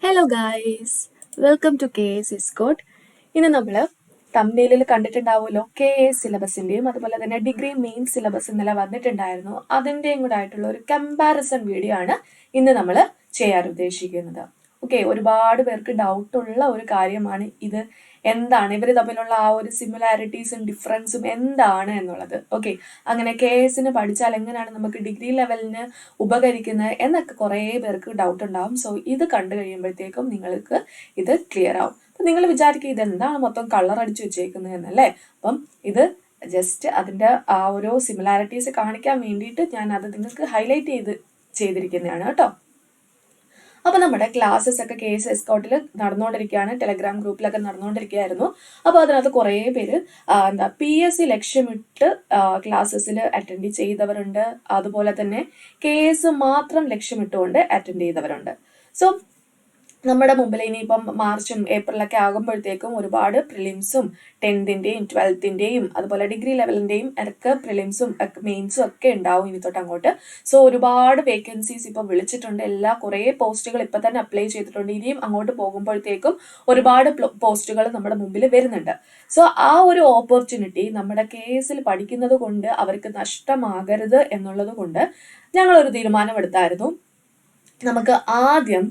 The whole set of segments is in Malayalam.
Hello guys, welcome to K S എസ്കോട്ട്. ഇന്ന് നമ്മൾ തമ്മിലിൽ കണ്ടിട്ടുണ്ടാവുമല്ലോ കെ എസ് സിലബസിൻ്റെയും അതുപോലെ തന്നെ ഡിഗ്രി മെയിൻ സിലബസ് ഇന്നലെ വന്നിട്ടുണ്ടായിരുന്നു. അതിൻ്റെയും കൂടെ ആയിട്ടുള്ള ഒരു കമ്പാരിസൺ വീഡിയോ ആണ് ഇന്ന് നമ്മൾ ചെയ്യാൻ ഉദ്ദേശിക്കുന്നത്. ഓക്കെ, ഒരുപാട് പേർക്ക് ഡൗട്ടുള്ള ഒരു കാര്യമാണ് ഇത്. എന്താണ് ഇവർ തമ്മിലുള്ള ആ ഒരു സിമിലാരിറ്റീസും ഡിഫറൻസും എന്താണ് എന്നുള്ളത്. ഓക്കെ, അങ്ങനെ കെ എസിന് പഠിച്ചാൽ എങ്ങനെയാണ് നമുക്ക് ഡിഗ്രി ലെവലിന് ഉപകരിക്കുന്നത് എന്നൊക്കെ കുറേ പേർക്ക് ഡൗട്ട് ഉണ്ടാവും. സോ ഇത് കണ്ടു കഴിയുമ്പോഴത്തേക്കും നിങ്ങൾക്ക് ഇത് ക്ലിയർ ആവും. അപ്പം നിങ്ങൾ വിചാരിക്കും ഇതെന്താണ് മൊത്തം കളർ അടിച്ചു വെച്ചേക്കുന്നത് എന്നല്ലേ. അപ്പം ഇത് ജസ്റ്റ് അതിൻ്റെ ആ ഓരോ സിമിലാരിറ്റീസ് കാണിക്കാൻ വേണ്ടിയിട്ട് ഞാൻ അത് നിങ്ങൾക്ക് ഹൈലൈറ്റ് ചെയ്തിരിക്കുന്നതാണ് കേട്ടോ. അപ്പോൾ നമ്മുടെ ക്ലാസ്സസ് ഒക്കെ കെ എസ് എസ്കോട്ടിൽ നടന്നുകൊണ്ടിരിക്കുകയാണ്, ടെലഗ്രാം ഗ്രൂപ്പിലൊക്കെ നടന്നുകൊണ്ടിരിക്കുകയായിരുന്നു. അപ്പോൾ അതിനകത്ത് കുറേ പേര് PSC ലക്ഷ്യമിട്ട് ക്ലാസ്സസിൽ അറ്റൻഡ് ചെയ്തവരുണ്ട്, അതുപോലെ തന്നെ KS മാത്രം ലക്ഷ്യമിട്ടുകൊണ്ട് അറ്റൻഡ് ചെയ്തവരുണ്ട്. സോ നമ്മുടെ മുമ്പിൽ ഇനിയിപ്പം മാർച്ചും ഏപ്രിലൊക്കെ ആകുമ്പോഴത്തേക്കും ഒരുപാട് പ്രിലിംസും 10th-ന്റെയും 12th-ന്റെയും അതുപോലെ ഡിഗ്രി ലെവലിൻ്റെയും ഒക്കെ പ്രിലിംസും മെയിൻസും ഒക്കെ ഉണ്ടാവും ഇനി തൊട്ട് അങ്ങോട്ട്. സോ ഒരുപാട് വേക്കൻസീസ് ഇപ്പം വിളിച്ചിട്ടുണ്ട്. കുറേ പോസ്റ്റുകൾ ഇപ്പം തന്നെ അപ്ലൈ ചെയ്തിട്ടുണ്ട്. ഇനിയും അങ്ങോട്ട് പോകുമ്പോഴത്തേക്കും ഒരുപാട് പോസ്റ്റുകൾ നമ്മുടെ മുമ്പിൽ വരുന്നുണ്ട്. സോ ആ ഒരു ഓപ്പർച്യൂണിറ്റി നമ്മുടെ KS പഠിക്കുന്നത് കൊണ്ട് അവർക്ക് നഷ്ടമാകരുത് എന്നുള്ളത് കൊണ്ട് ഞങ്ങളൊരു തീരുമാനമെടുത്തായിരുന്നു. നമുക്ക് ആദ്യം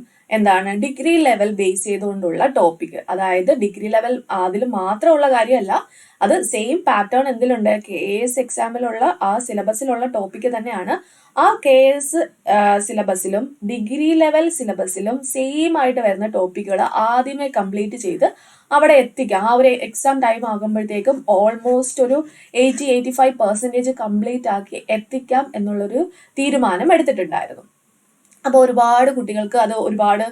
ഡിഗ്രി ലെവൽ ബേസ് ചെയ്തുകൊണ്ടുള്ള ടോപ്പിക്, അതായത് ഡിഗ്രി ലെവൽ അതിൽ മാത്രമുള്ള കാര്യമല്ല, അത് സെയിം പാറ്റേൺ എന്തിലുണ്ട് KS എക്സാമിലുള്ള ആ സിലബസിലുള്ള ടോപ്പിക് തന്നെയാണ്. ആ KS സിലബസിലും ഡിഗ്രി ലെവൽ സിലബസിലും സെയിം ആയിട്ട് വരുന്ന ടോപ്പിക്കുകൾ ആദ്യമേ കംപ്ലീറ്റ് ചെയ്ത് അവിടെ എത്തിക്കാം. ആ ഒരു എക്സാം ടൈം ആകുമ്പോഴത്തേക്കും ഓൾമോസ്റ്റ് ഒരു 80-85% കംപ്ലീറ്റ് ആക്കി എത്തിക്കാം എന്നുള്ളൊരു തീരുമാനം എടുത്തിട്ടുണ്ടായിരുന്നു. അപ്പോൾ ഒരുപാട് കുട്ടികൾക്ക് അത് ഒരുപാട്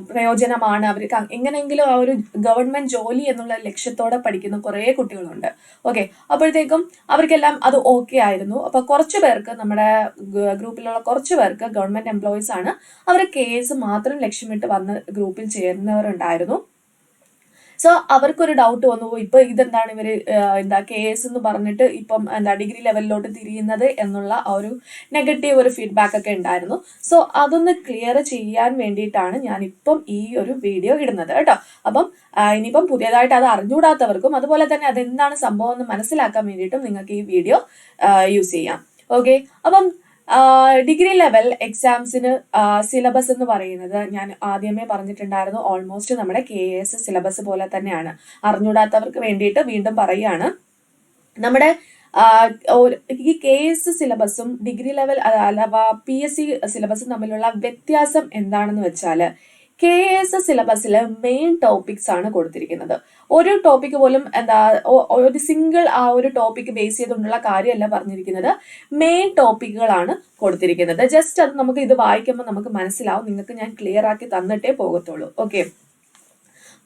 പ്രയോജനമാണ്. അവർക്ക് എങ്ങനെയെങ്കിലും ആ ഒരു ഗവൺമെന്റ് ജോലി എന്നുള്ള ലക്ഷ്യത്തോടെ പഠിക്കുന്ന കുറേ കുട്ടികളുണ്ട്. ഓക്കെ, അപ്പോഴത്തേക്കും അവർക്കെല്ലാം അത് ഓക്കെ ആയിരുന്നു. അപ്പോൾ കുറച്ച് പേർക്ക്, നമ്മുടെ ഗ്രൂപ്പിലുള്ള കുറച്ച് പേർക്ക് ഗവൺമെന്റ് എംപ്ലോയീസ് ആണ്. അവർ KS മാത്രം ലക്ഷ്യമിട്ട് വന്ന് ഗ്രൂപ്പിൽ ചേരുന്നവരുണ്ടായിരുന്നു. സോ അവർക്കൊരു ഡൗട്ട് വന്നു, ഇപ്പൊ ഇതെന്താണ് ഇവര് KS എന്ന് പറഞ്ഞിട്ട് ഇപ്പം ഡിഗ്രി ലെവലിലോട്ട് തിരിയുന്നത് എന്നുള്ള ആ ഒരു നെഗറ്റീവ് ഒരു ഫീഡ്ബാക്ക് ഒക്കെ ഉണ്ടായിരുന്നു. സോ അതൊന്ന് ക്ലിയർ ചെയ്യാൻ വേണ്ടിയിട്ടാണ് ഞാൻ ഇപ്പം ഈ ഒരു വീഡിയോ ഇടുന്നത് കേട്ടോ. അപ്പം ഇനിയിപ്പം പുതിയതായിട്ട് അത് അറിഞ്ഞുകൂടാത്തവർക്കും അതുപോലെ തന്നെ അതെന്താണ് സംഭവം എന്ന് മനസ്സിലാക്കാൻ വേണ്ടിയിട്ടും നിങ്ങൾക്ക് ഈ വീഡിയോ യൂസ് ചെയ്യാം. ഓക്കെ, അപ്പം ഡിഗ്രി ലെവൽ എക്സാംസിന് സിലബസ് എന്ന് പറയുന്നത് ഞാൻ ആദ്യമേ പറഞ്ഞിട്ടുണ്ടായിരുന്നു, ഓൾമോസ്റ്റ് നമ്മുടെ KS സിലബസ് പോലെ തന്നെയാണ്. അറിഞ്ഞൂടാത്തവർക്ക് വേണ്ടിയിട്ട് വീണ്ടും പറയുകയാണ്. നമ്മുടെ ഈ KS സിലബസും ഡിഗ്രി ലെവൽ അഥവാ PSC സിലബസും തമ്മിലുള്ള വ്യത്യാസം എന്താണെന്ന് വെച്ചാൽ, KS സിലബസിൽ മെയിൻ ടോപ്പിക്സ് ആണ് കൊടുത്തിരിക്കുന്നത്. ഒരു ടോപ്പിക് പോലും ഒരു സിംഗിൾ ആ ഒരു ടോപ്പിക് ബേസ് ചെയ്തുകൊണ്ടുള്ള കാര്യമല്ല പറഞ്ഞിരിക്കുന്നത്, മെയിൻ ടോപ്പിക്കുകളാണ് കൊടുത്തിരിക്കുന്നത്. ജസ്റ്റ് അത് നമുക്ക് ഇത് വായിക്കുമ്പോൾ നമുക്ക് മനസ്സിലാവും. നിങ്ങൾക്ക് ഞാൻ ക്ലിയർ ആക്കി തന്നിട്ടേ പോകത്തുള്ളൂ. ഓക്കെ,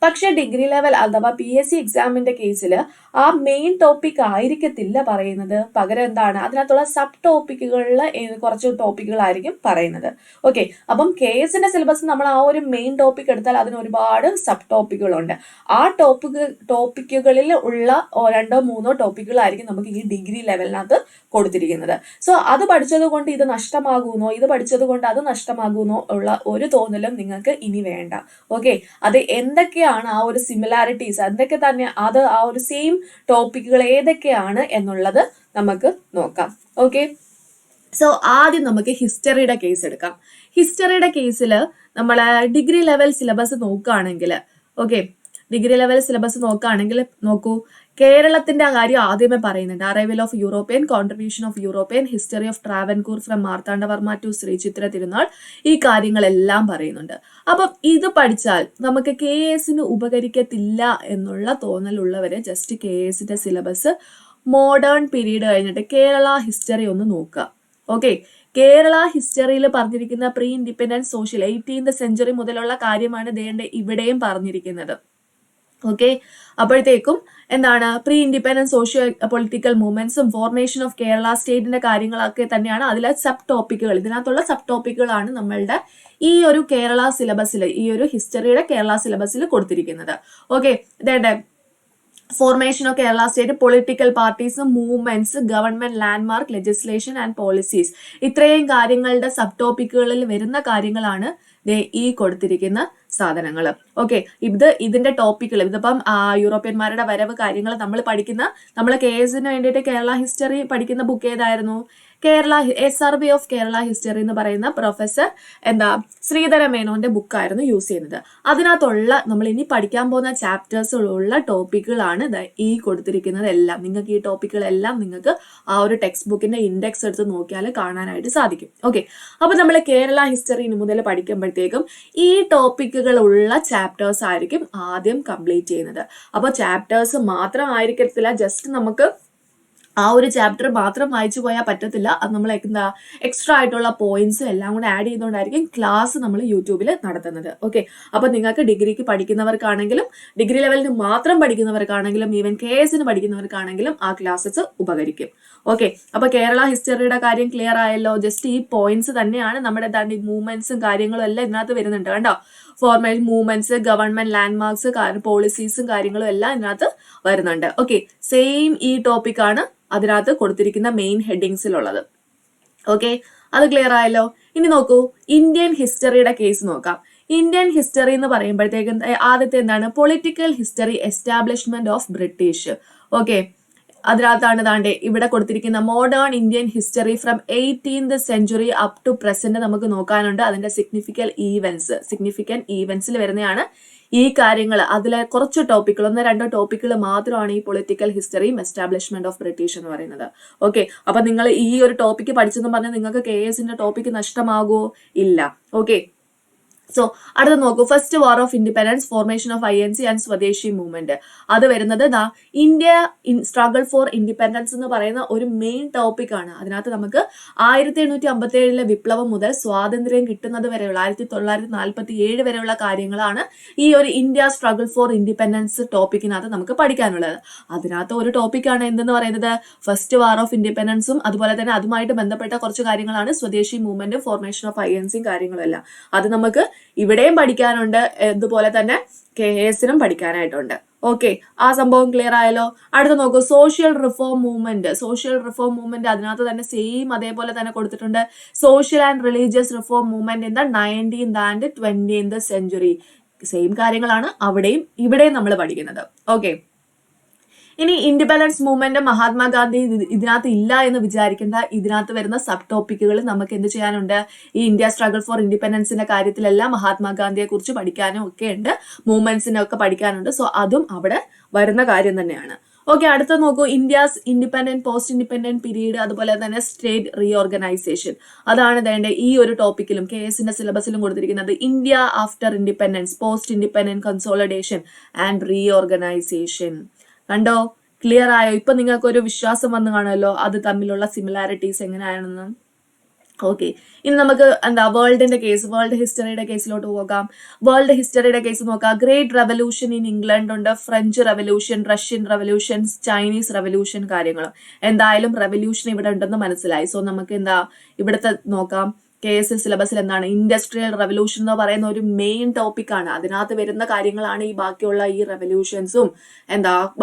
പക്ഷെ ഡിഗ്രി ലെവൽ അഥവാ PSC എക്സാമിന്റെ കേസിൽ ആ മെയിൻ ടോപ്പിക് ആയിരിക്കത്തില്ല പറയുന്നത്. പകരം അതിനകത്തുള്ള സബ് ടോപ്പിക്കുകളിൽ കുറച്ച് ടോപ്പിക്കുകളായിരിക്കും പറയുന്നത്. ഓക്കെ, അപ്പം KSന്റെ സിലബസ് നമ്മൾ ആ ഒരു മെയിൻ ടോപ്പിക് എടുത്താൽ അതിന് ഒരുപാട് സബ് ടോപ്പിക്കുകളുണ്ട്. ആ ടോപ്പിക്കുകളിൽ ഉള്ള 2-3 ടോപ്പിക്കുകളായിരിക്കും നമുക്ക് ഈ ഡിഗ്രി ലെവലിനകത്ത് കൊടുത്തിരിക്കുന്നത്. സോ അത് പഠിച്ചത് കൊണ്ട് ഇത് നഷ്ടമാകുന്നോ, ഇത് പഠിച്ചത് കൊണ്ട് അത് നഷ്ടമാകുന്നോ ഉള്ള ഒരു തോന്നലും നിങ്ങൾക്ക് ഇനി വേണ്ട. ഓക്കെ, അത് എന്തൊക്കെയാണ് ആ ഒരു സിമിലാരിറ്റീസ്, എന്തൊക്കെ തന്നെ അത് ആ ഒരു സെയിം ടോപ്പിക്കുകൾ ഏതൊക്കെയാണ് എന്നുള്ളത് നമുക്ക് നോക്കാം. ഓക്കെ, സോ ആദ്യം നമുക്ക് ഹിസ്റ്ററിയുടെ കേസ് എടുക്കാം. ഹിസ്റ്ററിയുടെ കേസിൽ നമ്മൾ ഡിഗ്രി ലെവൽ സിലബസ് നോക്കുകയാണെങ്കിൽ, ഡിഗ്രി ലെവൽ സിലബസ് നോക്കൂ, കേരളത്തിന്റെ കാര്യം ആദ്യമേ പറയുന്നുണ്ട്. Arrival of European, contribution of European, history of Travancore from Marthanda Varma to Shri ചിത്ര തിരുനാൾ, ഈ കാര്യങ്ങളെല്ലാം പറയുന്നുണ്ട്. അപ്പം ഇത് പഠിച്ചാൽ നമുക്ക് KSന് ഉപകരിക്കത്തില്ല എന്നുള്ള തോന്നലുള്ളവരെ ജസ്റ്റ് KSന്റെ സിലബസ് മോഡേൺ പീരീഡ് കഴിഞ്ഞിട്ട് കേരള ഹിസ്റ്ററി ഒന്ന് നോക്കുക. ഓക്കെ, കേരള ഹിസ്റ്ററിയിൽ പറഞ്ഞിരിക്കുന്ന pre independence social 18th century മുതലുള്ള കാര്യമാണ് ഇവിടെയും പറഞ്ഞിരിക്കുന്നത്. ഓക്കെ, അപ്പോഴത്തേക്കും pre independence socio political മൂവ്മെന്റ്സും formation of Kerala സ്റ്റേറ്റിന്റെ കാര്യങ്ങളൊക്കെ തന്നെയാണ് അതിലെ സബ് ടോപ്പിക്കുകൾ. ഇതിനകത്തുള്ള സബ് ടോപ്പിക്കുകളാണ് നമ്മളുടെ ഈ ഒരു കേരള സിലബസിൽ, ഈ ഒരു ഹിസ്റ്ററിയുടെ കേരള സിലബസിൽ കൊടുത്തിരിക്കുന്നത്. Okay, formation of Kerala state, political parties, movements, government landmark, legislation and policies, ഇത്രയും കാര്യങ്ങളുടെ സബ് ടോപ്പിക്കുകളിൽ വരുന്ന കാര്യങ്ങളാണ് ഈ കൊടുത്തിരിക്കുന്ന സാധനങ്ങൾ. ഓക്കെ, ഇതിന്റെ ടോപ്പിക്കുകൾ ഇതിപ്പം യൂറോപ്യന്മാരുടെ വരവ് കാര്യങ്ങൾ നമ്മൾ KS വേണ്ടിയിട്ട് കേരള ഹിസ്റ്ററി പഠിക്കുന്ന ബുക്ക് ഏതായിരുന്നു? A survey of Kerala history എന്ന് പറയുന്ന പ്രൊഫസർ ശ്രീധര മേനോന്റെ ബുക്കായിരുന്നു യൂസ് ചെയ്യുന്നത്. അതിനകത്തുള്ള നമ്മൾ ഇനി പഠിക്കാൻ പോകുന്ന ചാപ്റ്റേഴ്സിലുള്ള ടോപ്പിക്കുകളാണ് ഈ കൊടുത്തിരിക്കുന്നത് എല്ലാം. നിങ്ങൾക്ക് ഈ ടോപ്പിക്കുകളെല്ലാം നിങ്ങൾക്ക് ആ ഒരു ടെക്സ്റ്റ് ബുക്കിന്റെ ഇൻഡെക്സ് എടുത്ത് നോക്കിയാൽ കാണാനായിട്ട് സാധിക്കും. ഓക്കെ, അപ്പൊ നമ്മൾ കേരള ഹിസ്റ്ററി മുതൽ പഠിക്കുമ്പോഴത്തേക്കും ഈ ടോപ്പിക്കുകളുള്ള ചാപ്റ്റേഴ്സ് ആയിരിക്കും ആദ്യം കംപ്ലീറ്റ് ചെയ്യുന്നത്. അപ്പോൾ ചാപ്റ്റേഴ്സ് മാത്രം ആയിരിക്കത്തില്ല, ജസ്റ്റ് നമുക്ക് ആ ഒരു ചാപ്റ്റർ മാത്രം വായിച്ചു പോയാൽ പറ്റത്തില്ല. അത് നമ്മൾ എക്സ്ട്രാ ആയിട്ടുള്ള പോയിന്റ്സും എല്ലാം കൂടെ ആഡ് ചെയ്തുകൊണ്ടായിരിക്കും ക്ലാസ് നമ്മൾ യൂട്യൂബിൽ നടത്തുന്നത്. ഓക്കെ, അപ്പൊ നിങ്ങൾക്ക് ഡിഗ്രിക്ക് പഠിക്കുന്നവർക്കാണെങ്കിലും ഡിഗ്രി ലെവലിന് മാത്രം പഠിക്കുന്നവർക്കാണെങ്കിലും ഈവൻ KS പഠിക്കുന്നവർക്കാണെങ്കിലും ആ ക്ലാസ്സസ് ഉപകരിക്കും. ഓക്കെ, അപ്പൊ കേരള ഹിസ്റ്ററിയുടെ കാര്യം ക്ലിയർ ആയല്ലോ. ജസ്റ്റ് ഈ പോയിന്റ്സ് തന്നെയാണ് നമ്മുടെ മൂവ്മെന്റ്സും കാര്യങ്ങളും എല്ലാം ഇതിനകത്ത് വരുന്നുണ്ട്. കണ്ടോ, ഫോർമൽ മൂവ്മെന്റ്സ്, ഗവൺമെന്റ് ലാൻഡ്മാർക്സ്, പോളിസീസും കാര്യങ്ങളും എല്ലാം ഇതിനകത്ത് വരുന്നുണ്ട്. ഓക്കെ, സെയിം ഈ ടോപ്പിക്കാണ് അതിനകത്ത് കൊടുത്തിരിക്കുന്ന മെയിൻ ഹെഡിങ്സിലുള്ളത്. ഓക്കെ, അത് ക്ലിയർ ആയല്ലോ. ഇനി നോക്കൂ, ഇന്ത്യൻ ഹിസ്റ്ററിയുടെ കേസ് നോക്കാം. ഇന്ത്യൻ ഹിസ്റ്ററി എന്ന് പറയുമ്പോഴത്തേക്കും ആദ്യത്തെ എന്താണ്? Political history, establishment of British. Okay, അതിനകത്താണ് ഇവിടെ കൊടുത്തിരിക്കുന്ന modern Indian history from 18th century up to present നമുക്ക് നോക്കാനുണ്ട്. അതിന്റെ സിഗ്നിഫിക്കന്റ് ഈവൻസിൽ വരുന്നതാണ് ഈ കാര്യങ്ങൾ. അതിലെ കുറച്ച് ടോപ്പിക്കുകൾ, 1-2 ടോപ്പിക്കുകൾ മാത്രമാണ് ഈ പൊളിറ്റിക്കൽ ഹിസ്റ്ററിയും എസ്റ്റാബ്ലിഷ്മെന്റ് ഓഫ് ബ്രിട്ടീഷ് എന്ന് പറയുന്നത്. ഓക്കെ, അപ്പൊ നിങ്ങൾ ഈ ഒരു ടോപ്പിക്ക് പഠിച്ചെന്ന് പറഞ്ഞാൽ നിങ്ങൾക്ക് KS ടോപ്പിക്ക് നഷ്ടമാകുമോ? ഇല്ല. ഓക്കെ, സോ അടുത്ത നോക്കൂ, first war of independence, formation of INC and സ്വദേശി മൂവ്മെന്റ്. അത് വരുന്നത് ഇന്ത്യ സ്ട്രഗിൾ ഫോർ ഇൻഡിപെൻഡൻസ് എന്ന് പറയുന്ന ഒരു മെയിൻ ടോപ്പിക് ആണ്. അതിനകത്ത് നമുക്ക് 1857 വിപ്ലവം മുതൽ സ്വാതന്ത്ര്യം കിട്ടുന്നത് വരെയുള്ള 1947 വരെയുള്ള കാര്യങ്ങളാണ് ഈ ഒരു ഇന്ത്യ സ്ട്രഗിൾ ഫോർ ഇൻഡിപെൻഡൻസ് ടോപ്പിക്കിനകത്ത് നമുക്ക് പഠിക്കാനുള്ളത്. അതിനകത്ത് ഒരു ടോപ്പിക്കാണ് എന്തെന്ന് പറയുന്നത് ഫസ്റ്റ് വാർ ഓഫ് ഇൻഡിപെൻഡൻസും അതുപോലെ തന്നെ അതുമായിട്ട് ബന്ധപ്പെട്ട കുറച്ച് കാര്യങ്ങളാണ് സ്വദേശി മൂവ്മെന്റ്, ഫോർമേഷൻ ഓഫ് INC കാര്യങ്ങളും എല്ലാം. അത് നമുക്ക് ഇവിടെയും പഠിക്കാനുണ്ട്, അതുപോലെ തന്നെ KS പഠിക്കാനായിട്ടുണ്ട്. ഓക്കെ, ആ സംഭവം ക്ലിയർ ആയല്ലോ. അടുത്ത നോക്കൂ, സോഷ്യൽ റിഫോം മൂവ്മെന്റ്. അതിനകത്ത് തന്നെ സെയിം അതേപോലെ തന്നെ കൊടുത്തിട്ടുണ്ട്. Social and religious reform movement in the 19th and 20th century. Same കാര്യങ്ങളാണ് അവിടെയും ഇവിടെയും നമ്മൾ പഠിക്കുന്നത്. ഓക്കെ, ഇനി ഇൻഡിപെൻഡൻസ് മൂവ്മെന്റ്, മഹാത്മാഗാന്ധി ഇതിനകത്ത് ഇല്ല എന്ന് വിചാരിക്കേണ്ട. ഇതിനകത്ത് വരുന്ന സബ് ടോപ്പിക്കുകൾ നമുക്ക് എന്ത് ചെയ്യാനുണ്ട്? ഈ ഇന്ത്യ സ്ട്രഗിൾ ഫോർ ഇൻഡിപെൻഡൻസിന്റെ കാര്യത്തിലെല്ലാം മഹാത്മാഗാന്ധിയെ കുറിച്ച് പഠിക്കാനും ഒക്കെ ഉണ്ട്, മൂവ്മെന്റ്സിനെ ഒക്കെ പഠിക്കാനുണ്ട്. സോ അതും അവിടെ വരുന്ന കാര്യം തന്നെയാണ്. ഓക്കെ, അടുത്ത നോക്കൂ, India's independent, post independent period, അതുപോലെ തന്നെ സ്റ്റേറ്റ് റീഓർഗനൈസേഷൻ. അതാണ് ഈ ഒരു ടോപ്പിക്കിലും KS സിലബസിലും കൊടുത്തിരിക്കുന്നത്. India after independence, post independent consolidation and reorganisation. കണ്ടോ, ക്ലിയർ ആയോ? ഇപ്പൊ നിങ്ങൾക്ക് ഒരു വിശ്വാസം വന്നു കാണുമല്ലോ അത് തമ്മിലുള്ള സിമിലാരിറ്റീസ് എങ്ങനെയാണെന്ന്. ഓക്കെ, ഇനി നമുക്ക് വേൾഡ് ഹിസ്റ്ററിയുടെ കേസിലോട്ട് പോകാം. വേൾഡ് ഹിസ്റ്ററിയുടെ കേസ് നോക്കാം. ഗ്രേറ്റ് റെവല്യൂഷൻ ഇൻ ഇംഗ്ലണ്ട് ഉണ്ട്, French revolution, Russian revolution, Chinese revolution കാര്യങ്ങളും. എന്തായാലും റെവല്യൂഷൻ ഇവിടെ ഉണ്ടെന്ന് മനസ്സിലായി. സോ നമുക്ക് ഇവിടുത്തെ നോക്കാം. KS സിലബസിൽ എന്താണ്? ഇൻഡസ്ട്രിയൽ റെവല്യൂഷൻ എന്ന് പറയുന്ന ഒരു മെയിൻ ടോപ്പിക്കാണ്. അതിനകത്ത് വരുന്ന കാര്യങ്ങളാണ് ഈ ബാക്കിയുള്ള ഈ റെവല്യൂഷൻസും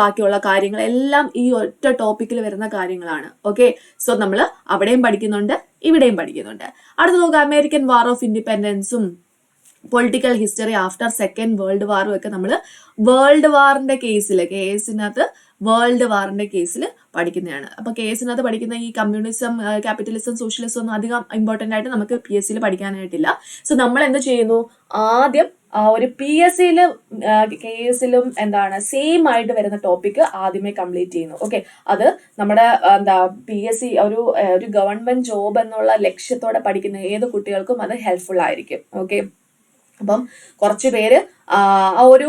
ബാക്കിയുള്ള കാര്യങ്ങളെല്ലാം ഈ ഒറ്റ ടോപ്പിക്കിൽ വരുന്ന കാര്യങ്ങളാണ്. ഓക്കെ, സോ നമ്മൾ അവിടെയും പഠിക്കുന്നുണ്ട്, ഇവിടെയും പഠിക്കുന്നുണ്ട്. അടുത്ത് നോക്കുക, American war of ഇൻഡിപെൻഡൻസും political history after second world വാറും ഒക്കെ നമ്മൾ വേൾഡ് വാറിന്റെ കേസിൽ KS വേൾഡ് വാറിന്റെ കേസിൽ പഠിക്കുന്നതാണ്. അപ്പൊ KS പഠിക്കുന്ന ഈ കമ്മ്യൂണിസം, ക്യാപിറ്റലിസം, സോഷ്യലിസം ഒന്നും അധികം ഇമ്പോർട്ടന്റ് ആയിട്ട് നമുക്ക് PSC പഠിക്കാനായിട്ടില്ല. സോ നമ്മൾ എന്ത് ചെയ്യുന്നു? ആദ്യം ഒരു PSC KS സെയിം ആയിട്ട് വരുന്ന ടോപ്പിക് ആദ്യമേ കംപ്ലീറ്റ് ചെയ്യുന്നു. ഓക്കെ, അത് നമ്മുടെ PSC ഒരു ഗവൺമെന്റ് ജോബ് എന്നുള്ള ലക്ഷ്യത്തോടെ പഠിക്കുന്ന ഏത് കുട്ടികൾക്കും അത് ഹെൽപ്ഫുൾ ആയിരിക്കും. ഓക്കെ, അപ്പം കുറച്ച് പേര് ഒരു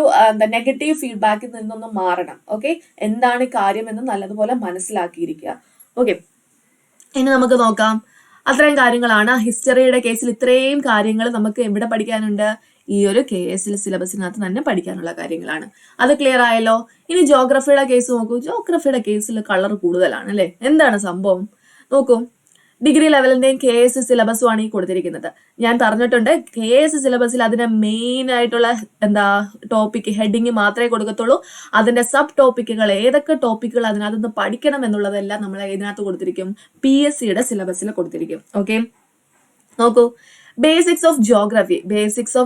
നെഗറ്റീവ് ഫീഡ്ബാക്കിൽ നിന്നൊന്നും മാറണം. ഓക്കെ, എന്താണ് കാര്യമെന്ന് നല്ലതുപോലെ മനസ്സിലാക്കിയിരിക്കുക. ഓക്കെ, ഇനി നമുക്ക് നോക്കാം. അത്രയും കാര്യങ്ങളാണ് ഹിസ്റ്ററിയുടെ കേസിൽ. ഇത്രയും കാര്യങ്ങൾ നമുക്ക് എവിടെ പഠിക്കാനുണ്ട്? ഈ ഒരു KS സിലബസിനകത്ത് തന്നെ പഠിക്കാനുള്ള കാര്യങ്ങളാണ്. അത് ക്ലിയർ ആയല്ലോ. ഇനി ജോഗ്രഫിയുടെ കേസ് നോക്കൂ. ജോഗ്രഫിയുടെ കേസിൽ കളർ കൂടുതലാണ് അല്ലെ? എന്താണ് സംഭവം? നോക്കൂ, ഡിഗ്രി ലെവലിന്റെയും KS സിലബസും ആണ് ഈ കൊടുത്തിരിക്കുന്നത്. ഞാൻ പറഞ്ഞിട്ടുണ്ട് KS സിലബസിൽ അതിന്റെ മെയിൻ ആയിട്ടുള്ള ടോപ്പിക് ഹെഡിങ് മാത്രമേ കൊടുക്കത്തുള്ളൂ. അതിന്റെ സബ് ടോപ്പിക്കുകൾ ഏതൊക്കെ ടോപ്പിക്കുകൾ അതിനകത്ത് നിന്ന് പഠിക്കണം എന്നുള്ളതെല്ലാം നമ്മൾ ഇതിനകത്ത് കൊടുത്തിരിക്കും, PSCയുടെ സിലബസിൽ കൊടുത്തിരിക്കും. ഓക്കെ, നോക്കൂ, ബേസിക്സ് ഓഫ്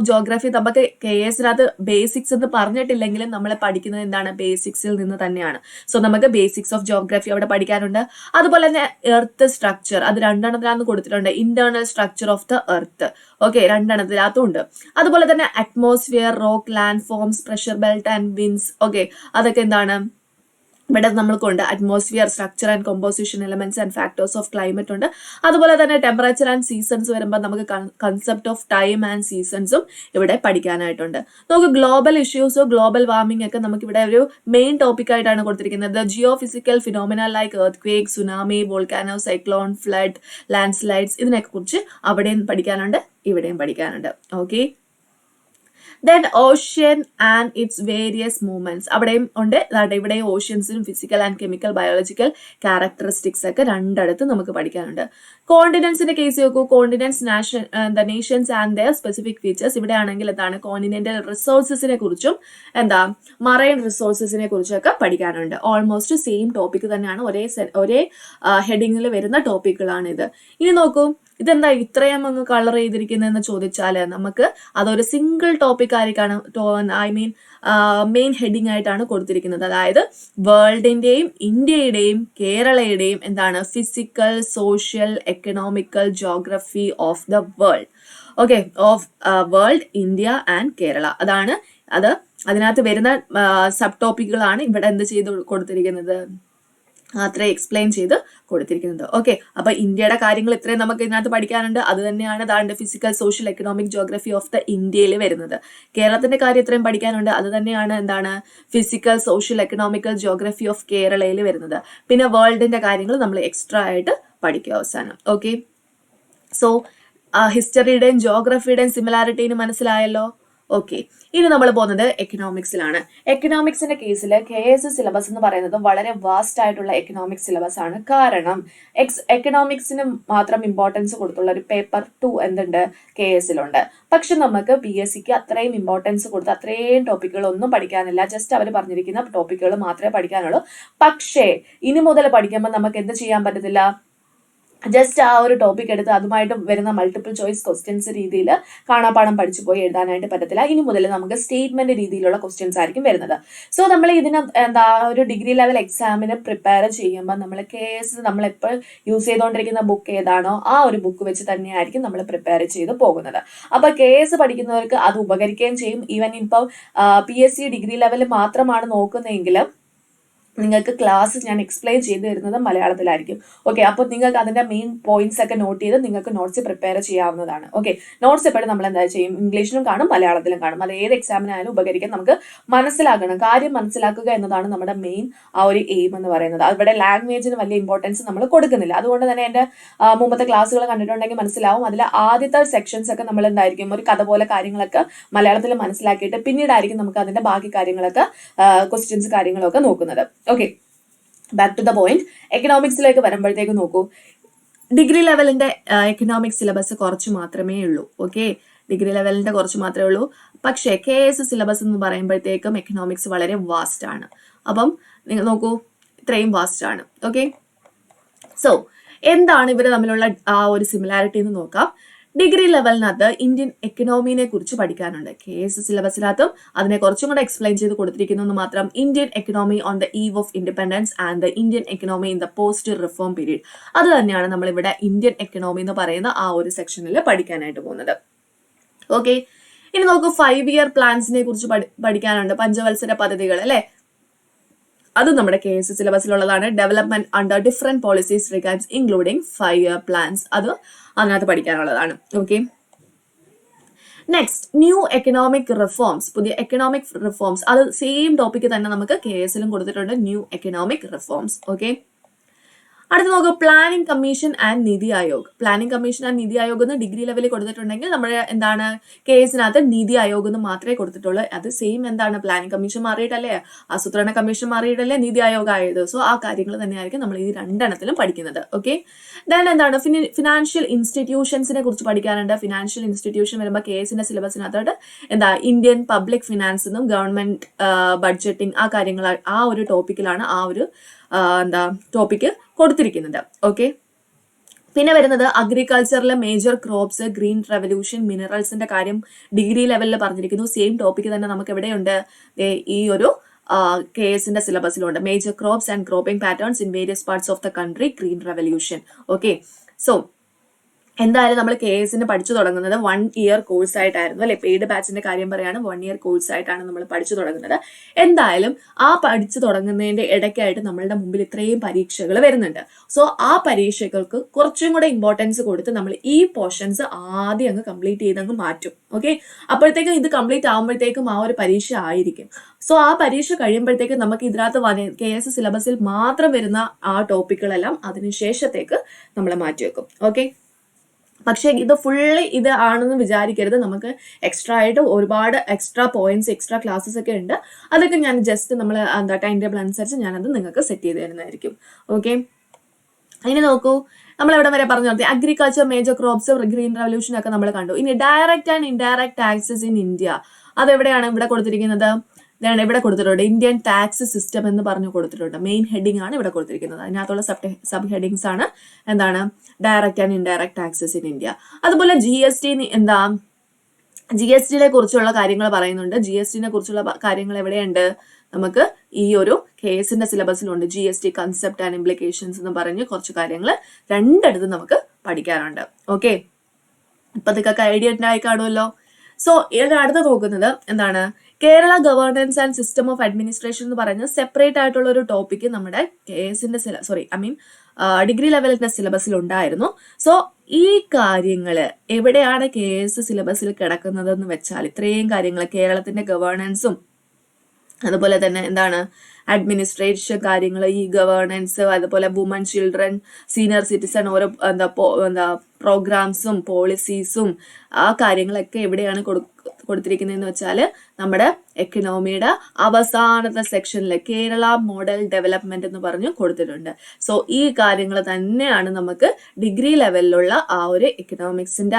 ജോഗ്രഫി നമുക്ക് KS-നകത്ത് ബേസിക്സ് എന്ന് പറഞ്ഞിട്ടില്ലെങ്കിലും നമ്മൾ പഠിക്കുന്നത് എന്താണ്, ബേസിക്സിൽ നിന്ന് തന്നെയാണ്. സോ നമുക്ക് ബേസിക്സ് ഓഫ് ജോഗ്രഫി അവിടെ പഠിക്കാനുണ്ട്. അതുപോലെ തന്നെ എർത്ത് സ്ട്രക്ചർ, അത് രണ്ടെണ്ണത്തിലാന്ന് കൊടുത്തിട്ടുണ്ട്. Internal structure of the earth, okay, രണ്ടെണ്ണത്തിനകത്തും ഉണ്ട്. അതുപോലെ തന്നെ atmosphere, rock, land forms, pressure belt and wins, okay, അതൊക്കെ എന്താണ് ഇവിടെ നമ്മൾക്കുണ്ട്. Atmosphere, structure and composition, elements and factors of climate ഉണ്ട്. അതുപോലെ തന്നെ ടെമ്പറേച്ചർ ആൻഡ് സീസൺസ് വരുമ്പോൾ നമുക്ക് കൺസെപ്റ്റ് ഓഫ് ടൈം ആൻഡ് സീസൺസും ഇവിടെ പഠിക്കാനായിട്ടുണ്ട്. നമുക്ക് ഗ്ലോബൽ ഇഷ്യൂസോ ഗ്ലോബൽ വാർമിംഗ് ഒക്കെ നമുക്ക് ഇവിടെ ഒരു മെയിൻ ടോപ്പിക് ആയിട്ടാണ് കൊടുത്തിരിക്കുന്നത്. Jio physical phenomena like earth quake, tsunami, volcano, cyclone, flood, land slides, ഇതിനെയൊക്കെ കുറിച്ച് അവിടെയും പഠിക്കാനുണ്ട്, ഇവിടെയും പഠിക്കാനുണ്ട്. Okay, then ocean and it's various movements അവിടെയും ഉണ്ട്. ഇവിടെ ഓഷ്യൻസിനും physical and chemical biological characteristics ഒക്കെ രണ്ടിടത്ത് നമുക്ക് പഠിക്കാനുണ്ട്. കോണ്ടിനെന്റ്സിന്റെ കേസ് നോക്കൂ. Continents Nations and their specific features. ഇവിടെ ആണെങ്കിൽ എന്താണ്, കോണ്ടിനെന്റൽ റിസോഴ്സസിനെ കുറിച്ചും മറൈൻ റിസോഴ്സസിനെ കുറിച്ചൊക്കെ പഠിക്കാനുണ്ട്. ഓൾമോസ്റ്റ് സെയിം ടോപ്പിക് തന്നെയാണ്, ഒരേ ഹെഡിങ്ങിൽ വരുന്ന ടോപ്പിക്കുകളാണ് ഇത്. ഇനി നോക്കൂ, ഇതെന്താ ഇത്രയും അങ്ങ് കളർ ചെയ്തിരിക്കുന്നതെന്ന് ചോദിച്ചാൽ നമുക്ക് അതൊരു സിംഗിൾ ടോപ്പിക് ആയിരിക്കാണ്, മെയിൻ ഹെഡിങ് ആയിട്ടാണ് കൊടുത്തിരിക്കുന്നത്. അതായത് വേൾഡിന്റെയും ഇന്ത്യയുടെയും കേരളയുടെയും എന്താണ്, physical, social, economical geography of the world, okay, of world, India and Kerala. അതാണ് അത്. അതിനകത്ത് വരുന്ന സബ് ടോപ്പിക്കുകളാണ് ഇവിടെ എന്ത് ചെയ്ത് കൊടുത്തിരിക്കുന്നത്, അത്ര എക്സ്പ്ലെയിൻ ചെയ്ത് കൊടുത്തിരിക്കുന്നത്. ഓക്കെ, അപ്പൊ ഇന്ത്യയുടെ കാര്യങ്ങൾ ഇത്രയും നമുക്ക് ഇതിനകത്ത് പഠിക്കാനുണ്ട്. അത് തന്നെയാണ് ദാണ്ട് physical, social, economic geography of the ഇന്ത്യയിൽ വരുന്നത്. കേരളത്തിന്റെ കാര്യം ഇത്രയും പഠിക്കാനുണ്ട്. അത് തന്നെയാണ് എന്താണ്, physical, social, economical geography of കേരളയിൽ വരുന്നത്. പിന്നെ വേൾഡിന്റെ കാര്യങ്ങൾ നമ്മൾ എക്സ്ട്രാ ആയിട്ട് പഠിക്കും അവസാനം. ഓക്കെ, സോ ഹിസ്റ്ററിയുടെയും ജോഗ്രഫിയുടെയും സിമിലാരിറ്റീന് മനസ്സിലായല്ലോ. ഓക്കെ, ഇനി നമ്മൾ പോകുന്നത് എക്കണോമിക്സിലാണ്. എക്കണോമിക്സിന്റെ കേസിൽ KS സിലബസ് എന്ന് പറയുന്നത് വളരെ വാസ്റ്റ് ആയിട്ടുള്ള എക്കണോമിക്സ് സിലബസ് ആണ്. കാരണം എക്കണോമിക്സിന് മാത്രം ഇമ്പോർട്ടൻസ് കൊടുത്തുള്ള ഒരു പേപ്പർ 2 എന്തുണ്ട്, KS-ലുണ്ട്. പക്ഷെ നമുക്ക് PSC-ക്ക് അത്രയും ഇമ്പോർട്ടൻസ് കൊടുത്ത് അത്രയും ടോപ്പിക്കുകൾ ഒന്നും പഠിക്കാനില്ല. ജസ്റ്റ് അവർ പറഞ്ഞിരിക്കുന്ന ടോപ്പിക്കുകൾ മാത്രമേ പഠിക്കാനുള്ളൂ. പക്ഷേ ഇനി മുതൽ പഠിക്കുമ്പോൾ നമുക്ക് എന്ത് ചെയ്യാൻ പറ്റത്തില്ല, ജസ്റ്റ് ആ ഒരു ടോപ്പിക് എടുത്ത് അതുമായിട്ട് വരുന്ന മൾട്ടിപ്പിൾ ചോയ്സ് ക്വസ്റ്റ്യൻസ് രീതിയിൽ കാണാപ്പാഠം പഠിച്ചു പോയി എഴുതാനായിട്ട് പറ്റത്തില്ല. ഇനി മുതൽ നമുക്ക് സ്റ്റേറ്റ്മെന്റ് രീതിയിലുള്ള ക്വസ്റ്റ്യൻസ് ആയിരിക്കും വരുന്നത്. സോ നമ്മൾ ഇതിന് ഒരു ഡിഗ്രി ലെവൽ എക്സാമിന് പ്രിപ്പയർ ചെയ്യുമ്പോൾ നമ്മൾ KS നമ്മളെപ്പോൾ യൂസ് ചെയ്തുകൊണ്ടിരിക്കുന്ന ബുക്ക് ഏതാണോ ആ ഒരു ബുക്ക് വെച്ച് തന്നെയായിരിക്കും നമ്മൾ പ്രിപ്പയർ ചെയ്ത് പോകുന്നത്. അപ്പൊ KS പഠിക്കുന്നവർക്ക് അത് ഉപകരിക്കുകയും ചെയ്യും. ഈവൻ ഇപ്പോൾ PSC ഡിഗ്രി ലെവൽ മാത്രമാണ് നോക്കുന്നതെങ്കിലും നിങ്ങൾക്ക് ക്ലാസ് ഞാൻ എക്സ്പ്ലെയിൻ ചെയ്ത് തരുന്നത് മലയാളത്തിലായിരിക്കും. ഓക്കെ, അപ്പോൾ നിങ്ങൾക്ക് അതിന്റെ മെയിൻ പോയിന്റ്സ് ഒക്കെ നോട്ട് ചെയ്ത് നിങ്ങൾക്ക് നോട്ട്സ് പ്രിപ്പയർ ചെയ്യാവുന്നതാണ്. ഓക്കെ, നോട്ട്സ് എപ്പോഴും നമ്മൾ എന്താ ചെയ്യും, ഇംഗ്ലീഷിലും കാണും മലയാളത്തിലും കാണും. അത് ഏത് എക്സാമിനായാലും ഉപകരിക്കാൻ നമുക്ക് മനസ്സിലാക്കണം. കാര്യം മനസ്സിലാക്കുക എന്നതാണ് നമ്മുടെ മെയിൻ ആ ഒരു എയിം എന്ന് പറയുന്നത്. അവിടെ ലാംഗ്വേജിന് വലിയ ഇമ്പോർട്ടൻസ് നമ്മൾ കൊടുക്കുന്നില്ല. അതുകൊണ്ട് തന്നെ എൻ്റെ മുമ്പത്തെ ക്ലാസ്സുകൾ കണ്ടിട്ടുണ്ടെങ്കിൽ മനസ്സിലാവും. അതിൽ ആദ്യത്തെ സെക്ഷൻസ് ഒക്കെ നമ്മൾ എന്തായിരിക്കും, ഒരു കഥ പോലെ കാര്യങ്ങളൊക്കെ മലയാളത്തിൽ മനസ്സിലാക്കിയിട്ട് പിന്നീടായിരിക്കും നമുക്ക് അതിന്റെ ബാക്കി കാര്യങ്ങളൊക്കെ ക്വസ്റ്റ്യൻസ് കാര്യങ്ങളൊക്കെ നോക്കുന്നത്. Okay, back to the point. എക്കണോമിക്സിലേക്ക് വരുമ്പോഴത്തേക്ക് നോക്കൂ, ഡിഗ്രി ലെവലിന്റെ എക്കണോമിക്സ് സിലബസ് കുറച്ച് മാത്രമേ ഉള്ളൂ. ഓക്കെ, ഡിഗ്രി ലെവലിന്റെ കുറച്ച് മാത്രമേ ഉള്ളൂ. പക്ഷേ KS സിലബസ് എന്ന് പറയുമ്പോഴത്തേക്കും എക്കണോമിക്സ് വളരെ വാസ്റ്റ് ആണ്. അപ്പം നിങ്ങൾ നോക്കൂ, ഇത്രയും വാസ്റ്റ് ആണ്. ഓക്കെ, സോ എന്താണ് ഇവർ തമ്മിലുള്ള ആ ഒരു സിമിലാരിറ്റി എന്ന് നോക്കാം. ഡിഗ്രി ലെവലിനകത്ത് ഇന്ത്യൻ എക്കണോമിനെ കുറിച്ച് പഠിക്കാനുണ്ട്. KS സിലബസിനകത്തും അതിനെ കുറച്ചും കൂടെ എക്സ്പ്ലെയിൻ ചെയ്ത് കൊടുത്തിരിക്കുന്നു മാത്രം. Indian economy on the eve of independence and the Indian economy in the post reform period. അത് തന്നെയാണ് നമ്മൾ ഇവിടെ ഇന്ത്യൻ എക്കണോമി എന്ന് പറയുന്ന ആ ഒരു സെക്ഷനിൽ പഠിക്കാനായിട്ട് പോകുന്നത്. ഓക്കെ, ഇനി നമുക്ക് 5 ഇയർ പ്ലാൻസിനെ കുറിച്ച് പഠിക്കാനുണ്ട്. പഞ്ചവത്സര പദ്ധതികൾ അല്ലെ, അത് നമ്മുടെ KS സിലബസിലുള്ളതാണ്. Development under different policies regards including 5 year plans, അത് അതിനകത്ത് പഠിക്കാനുള്ളതാണ്. Okay, next new economic reforms, പുതിയ എക്കണോമിക് റിഫോംസ്, അത് സെയിം ടോപ്പിക്ക് തന്നെ നമുക്ക് KS-ലും കൊടുത്തിട്ടുണ്ട്, ന്യൂ എക്കണോമിക് റിഫോംസ്. ഓക്കെ, അടുത്ത് നോക്കുക, planning commission and NITI Aayog. Planning commission and NITI Aayog എന്ന് ഡിഗ്രി ലെവലിൽ കൊടുത്തിട്ടുണ്ടെങ്കിൽ നമ്മുടെ എന്താണ് KS-നകത്ത് നിതി ആയോഗ് എന്ന് മാത്രമേ കൊടുത്തിട്ടുള്ളൂ. അത് സെയിം എന്താണ്, പ്ലാനിംഗ് കമ്മീഷൻ മാറിയിട്ടല്ലേ, ആസൂത്രണ കമ്മീഷൻ മാറിയിട്ടല്ലേ നിതി ആയോഗ് ആയത്. സോ ആ കാര്യങ്ങൾ തന്നെയായിരിക്കും നമ്മൾ ഈ രണ്ടെണ്ണത്തിലും പഠിക്കുന്നത്. ഓക്കെ, ദെൻ എന്താണ് ഫിനാൻഷ്യൽ ഇൻസ്റ്റിറ്റ്യൂഷൻസിനെ കുറിച്ച് പഠിക്കാനുണ്ട്. ഫിനാൻഷ്യൽ ഇൻസ്റ്റിറ്റ്യൂഷൻ വരുമ്പോൾ KS-ന്റെ സിലബസിനകത്തോട്ട് ഇന്ത്യൻ പബ്ലിക് ഫിനാൻസ് എന്നും ഗവൺമെന്റ് ബഡ്ജറ്റിംഗ് ആ കാര്യങ്ങൾ ആ ഒരു ടോപ്പിക്കിലാണ് ആ ഒരു ടോപ്പിക്ക് കൊടുത്തിരിക്കുന്നത്. ഓക്കെ, പിന്നെ വരുന്നത് അഗ്രികൾച്ചറിലെ മേജർ ക്രോപ്സ്, ഗ്രീൻ റെവല്യൂഷൻ, മിനറൽസിന്റെ കാര്യം ഡിഗ്രി ലെവലിൽ പറഞ്ഞിരിക്കുന്നു. സെയിം ടോപ്പിക് തന്നെ നമുക്ക് എവിടെയുണ്ട്, ഈ ഒരു KS സിലബസിലുണ്ട്. Major crops and cropping patterns in various parts of the country, green revolution. Okay, so എന്തായാലും നമ്മൾ KS പഠിച്ചു തുടങ്ങുന്നത് 1 ഇയർ കോഴ്സ് ആയിട്ടായിരുന്നു അല്ലെ. പെയ്ഡ് ബാച്ചിന്റെ കാര്യം പറയാണ്, 1 ഇയർ കോഴ്സ് ആയിട്ടാണ് നമ്മൾ പഠിച്ചു തുടങ്ങുന്നത്. എന്തായാലും ആ പഠിച്ചു തുടങ്ങുന്നതിന്റെ ഇടയ്ക്കായിട്ട് നമ്മളുടെ മുമ്പിൽ ഇത്രയും പരീക്ഷകൾ വരുന്നുണ്ട്. സോ ആ പരീക്ഷകൾക്ക് കുറച്ചും കൂടെ ഇമ്പോർട്ടൻസ് കൊടുത്ത് നമ്മൾ ഈ പോർഷൻസ് ആദ്യം അങ്ങ് കംപ്ലീറ്റ് ചെയ്തങ്ങ് മാറ്റും. ഓക്കെ, അപ്പോഴത്തേക്കും ഇത് കംപ്ലീറ്റ് ആകുമ്പോഴത്തേക്കും ആ ഒരു പരീക്ഷ ആയിരിക്കും. സോ ആ പരീക്ഷ കഴിയുമ്പോഴത്തേക്കും നമുക്ക് ഇതിനകത്ത് KS സിലബസിൽ മാത്രം വരുന്ന ആ ടോപ്പിക്കുകളെല്ലാം അതിനുശേഷത്തേക്ക് നമ്മൾ മാറ്റിവെക്കും. ഓക്കെ, പക്ഷേ ഇത് ഫുള്ളി ഇത് ആണെന്ന് വിചാരിക്കരുത്. നമുക്ക് എക്സ്ട്രാ ആയിട്ട് ഒരുപാട് എക്സ്ട്രാ പോയിന്റ്സ്, എക്സ്ട്രാ ക്ലാസ്സസ് ഒക്കെ ഉണ്ട്. അതൊക്കെ ഞാൻ ജസ്റ്റ് നമ്മൾ ടൈം ടേബിൾ അനുസരിച്ച് ഞാനത് നിങ്ങൾക്ക് സെറ്റ് ചെയ്ത് തരുന്നതായിരിക്കും. ഓക്കെ, ഇനി നോക്കൂ, നമ്മൾ എവിടെ വരെ പറഞ്ഞു നിർത്തി? Agriculture, major crops, green revolution ഒക്കെ നമ്മൾ കണ്ടു. ഇനി direct and indirect taxes in India, അതെവിടെയാണ് ഇവിടെ കൊടുത്തിരിക്കുന്നത്? ഇതാണ് ഇവിടെ കൊടുത്തിട്ടുണ്ട്, ഇന്ത്യൻ ടാക്സ് സിസ്റ്റം എന്ന് പറഞ്ഞു കൊടുത്തിട്ടുണ്ട്. മെയിൻ ഹെഡിങ് ആണ് ഇവിടെ കൊടുത്തിരിക്കുന്നത്. അതിനകത്തുള്ള സബ് ഹെഡിങ്സ് ആണ് എന്താണ്, direct and indirect taxes in India. അതുപോലെ GST എന്താ, GSTയെ കുറിച്ചുള്ള കാര്യങ്ങൾ പറയുന്നുണ്ട്. GSTനെ കുറിച്ചുള്ള കാര്യങ്ങൾ എവിടെയുണ്ട്? നമുക്ക് ഈ ഒരു KS സിലബസിലുണ്ട്. GST concept and implications എന്ന് പറഞ്ഞ് കുറച്ച് കാര്യങ്ങൾ രണ്ടിടത്ത് നമുക്ക് പഠിക്കാനുണ്ട്. ഓക്കെ, ഇപ്പൊ നിങ്ങൾക്ക് ഐഡിയ ഉണ്ടായി കാണുമല്ലോ. സോ ഇതിന്റെ അടുത്ത് നോക്കുന്നത് എന്താണ്, Kerala governance and system of administration എന്ന് പറയുന്നത് സെപ്പറേറ്റ് ആയിട്ടുള്ള ഒരു ടോപ്പിക്ക് നമ്മുടെ KS ഡിഗ്രി ലെവലിന്റെ സിലബസിൽ ഉണ്ടായിരുന്നു. സോ ഈ കാര്യങ്ങൾ എവിടെയാണ് KS സിലബസിൽ കിടക്കുന്നതെന്ന് വെച്ചാൽ, ഇത്രയും കാര്യങ്ങൾ കേരളത്തിന്റെ ഗവേണൻസും അതുപോലെ തന്നെ എന്താണ് അഡ്മിനിസ്ട്രേഷൻ കാര്യങ്ങൾ, ഈ ഗവേണൻസ്, അതുപോലെ വുമൻ, ചിൽഡ്രൻ, സീനിയർ സിറ്റിസൺ, ഓരോ പ്രോഗ്രാംസും പോളിസീസും ആ കാര്യങ്ങളൊക്കെ എവിടെയാണ് കൊടുത്തിരിക്കുന്നതെന്ന് വെച്ചാൽ നമ്മുടെ എക്കണോമിയുടെ അവസാനത്തെ സെക്ഷനിൽ കേരള മോഡൽ ഡെവലപ്മെന്റ് എന്ന് പറഞ്ഞു കൊടുത്തിട്ടുണ്ട്. സോ ഈ കാര്യങ്ങൾ തന്നെയാണ് നമുക്ക് ഡിഗ്രി ലെവലിലുള്ള ആ ഒരു എക്കണോമിക്സിന്റെ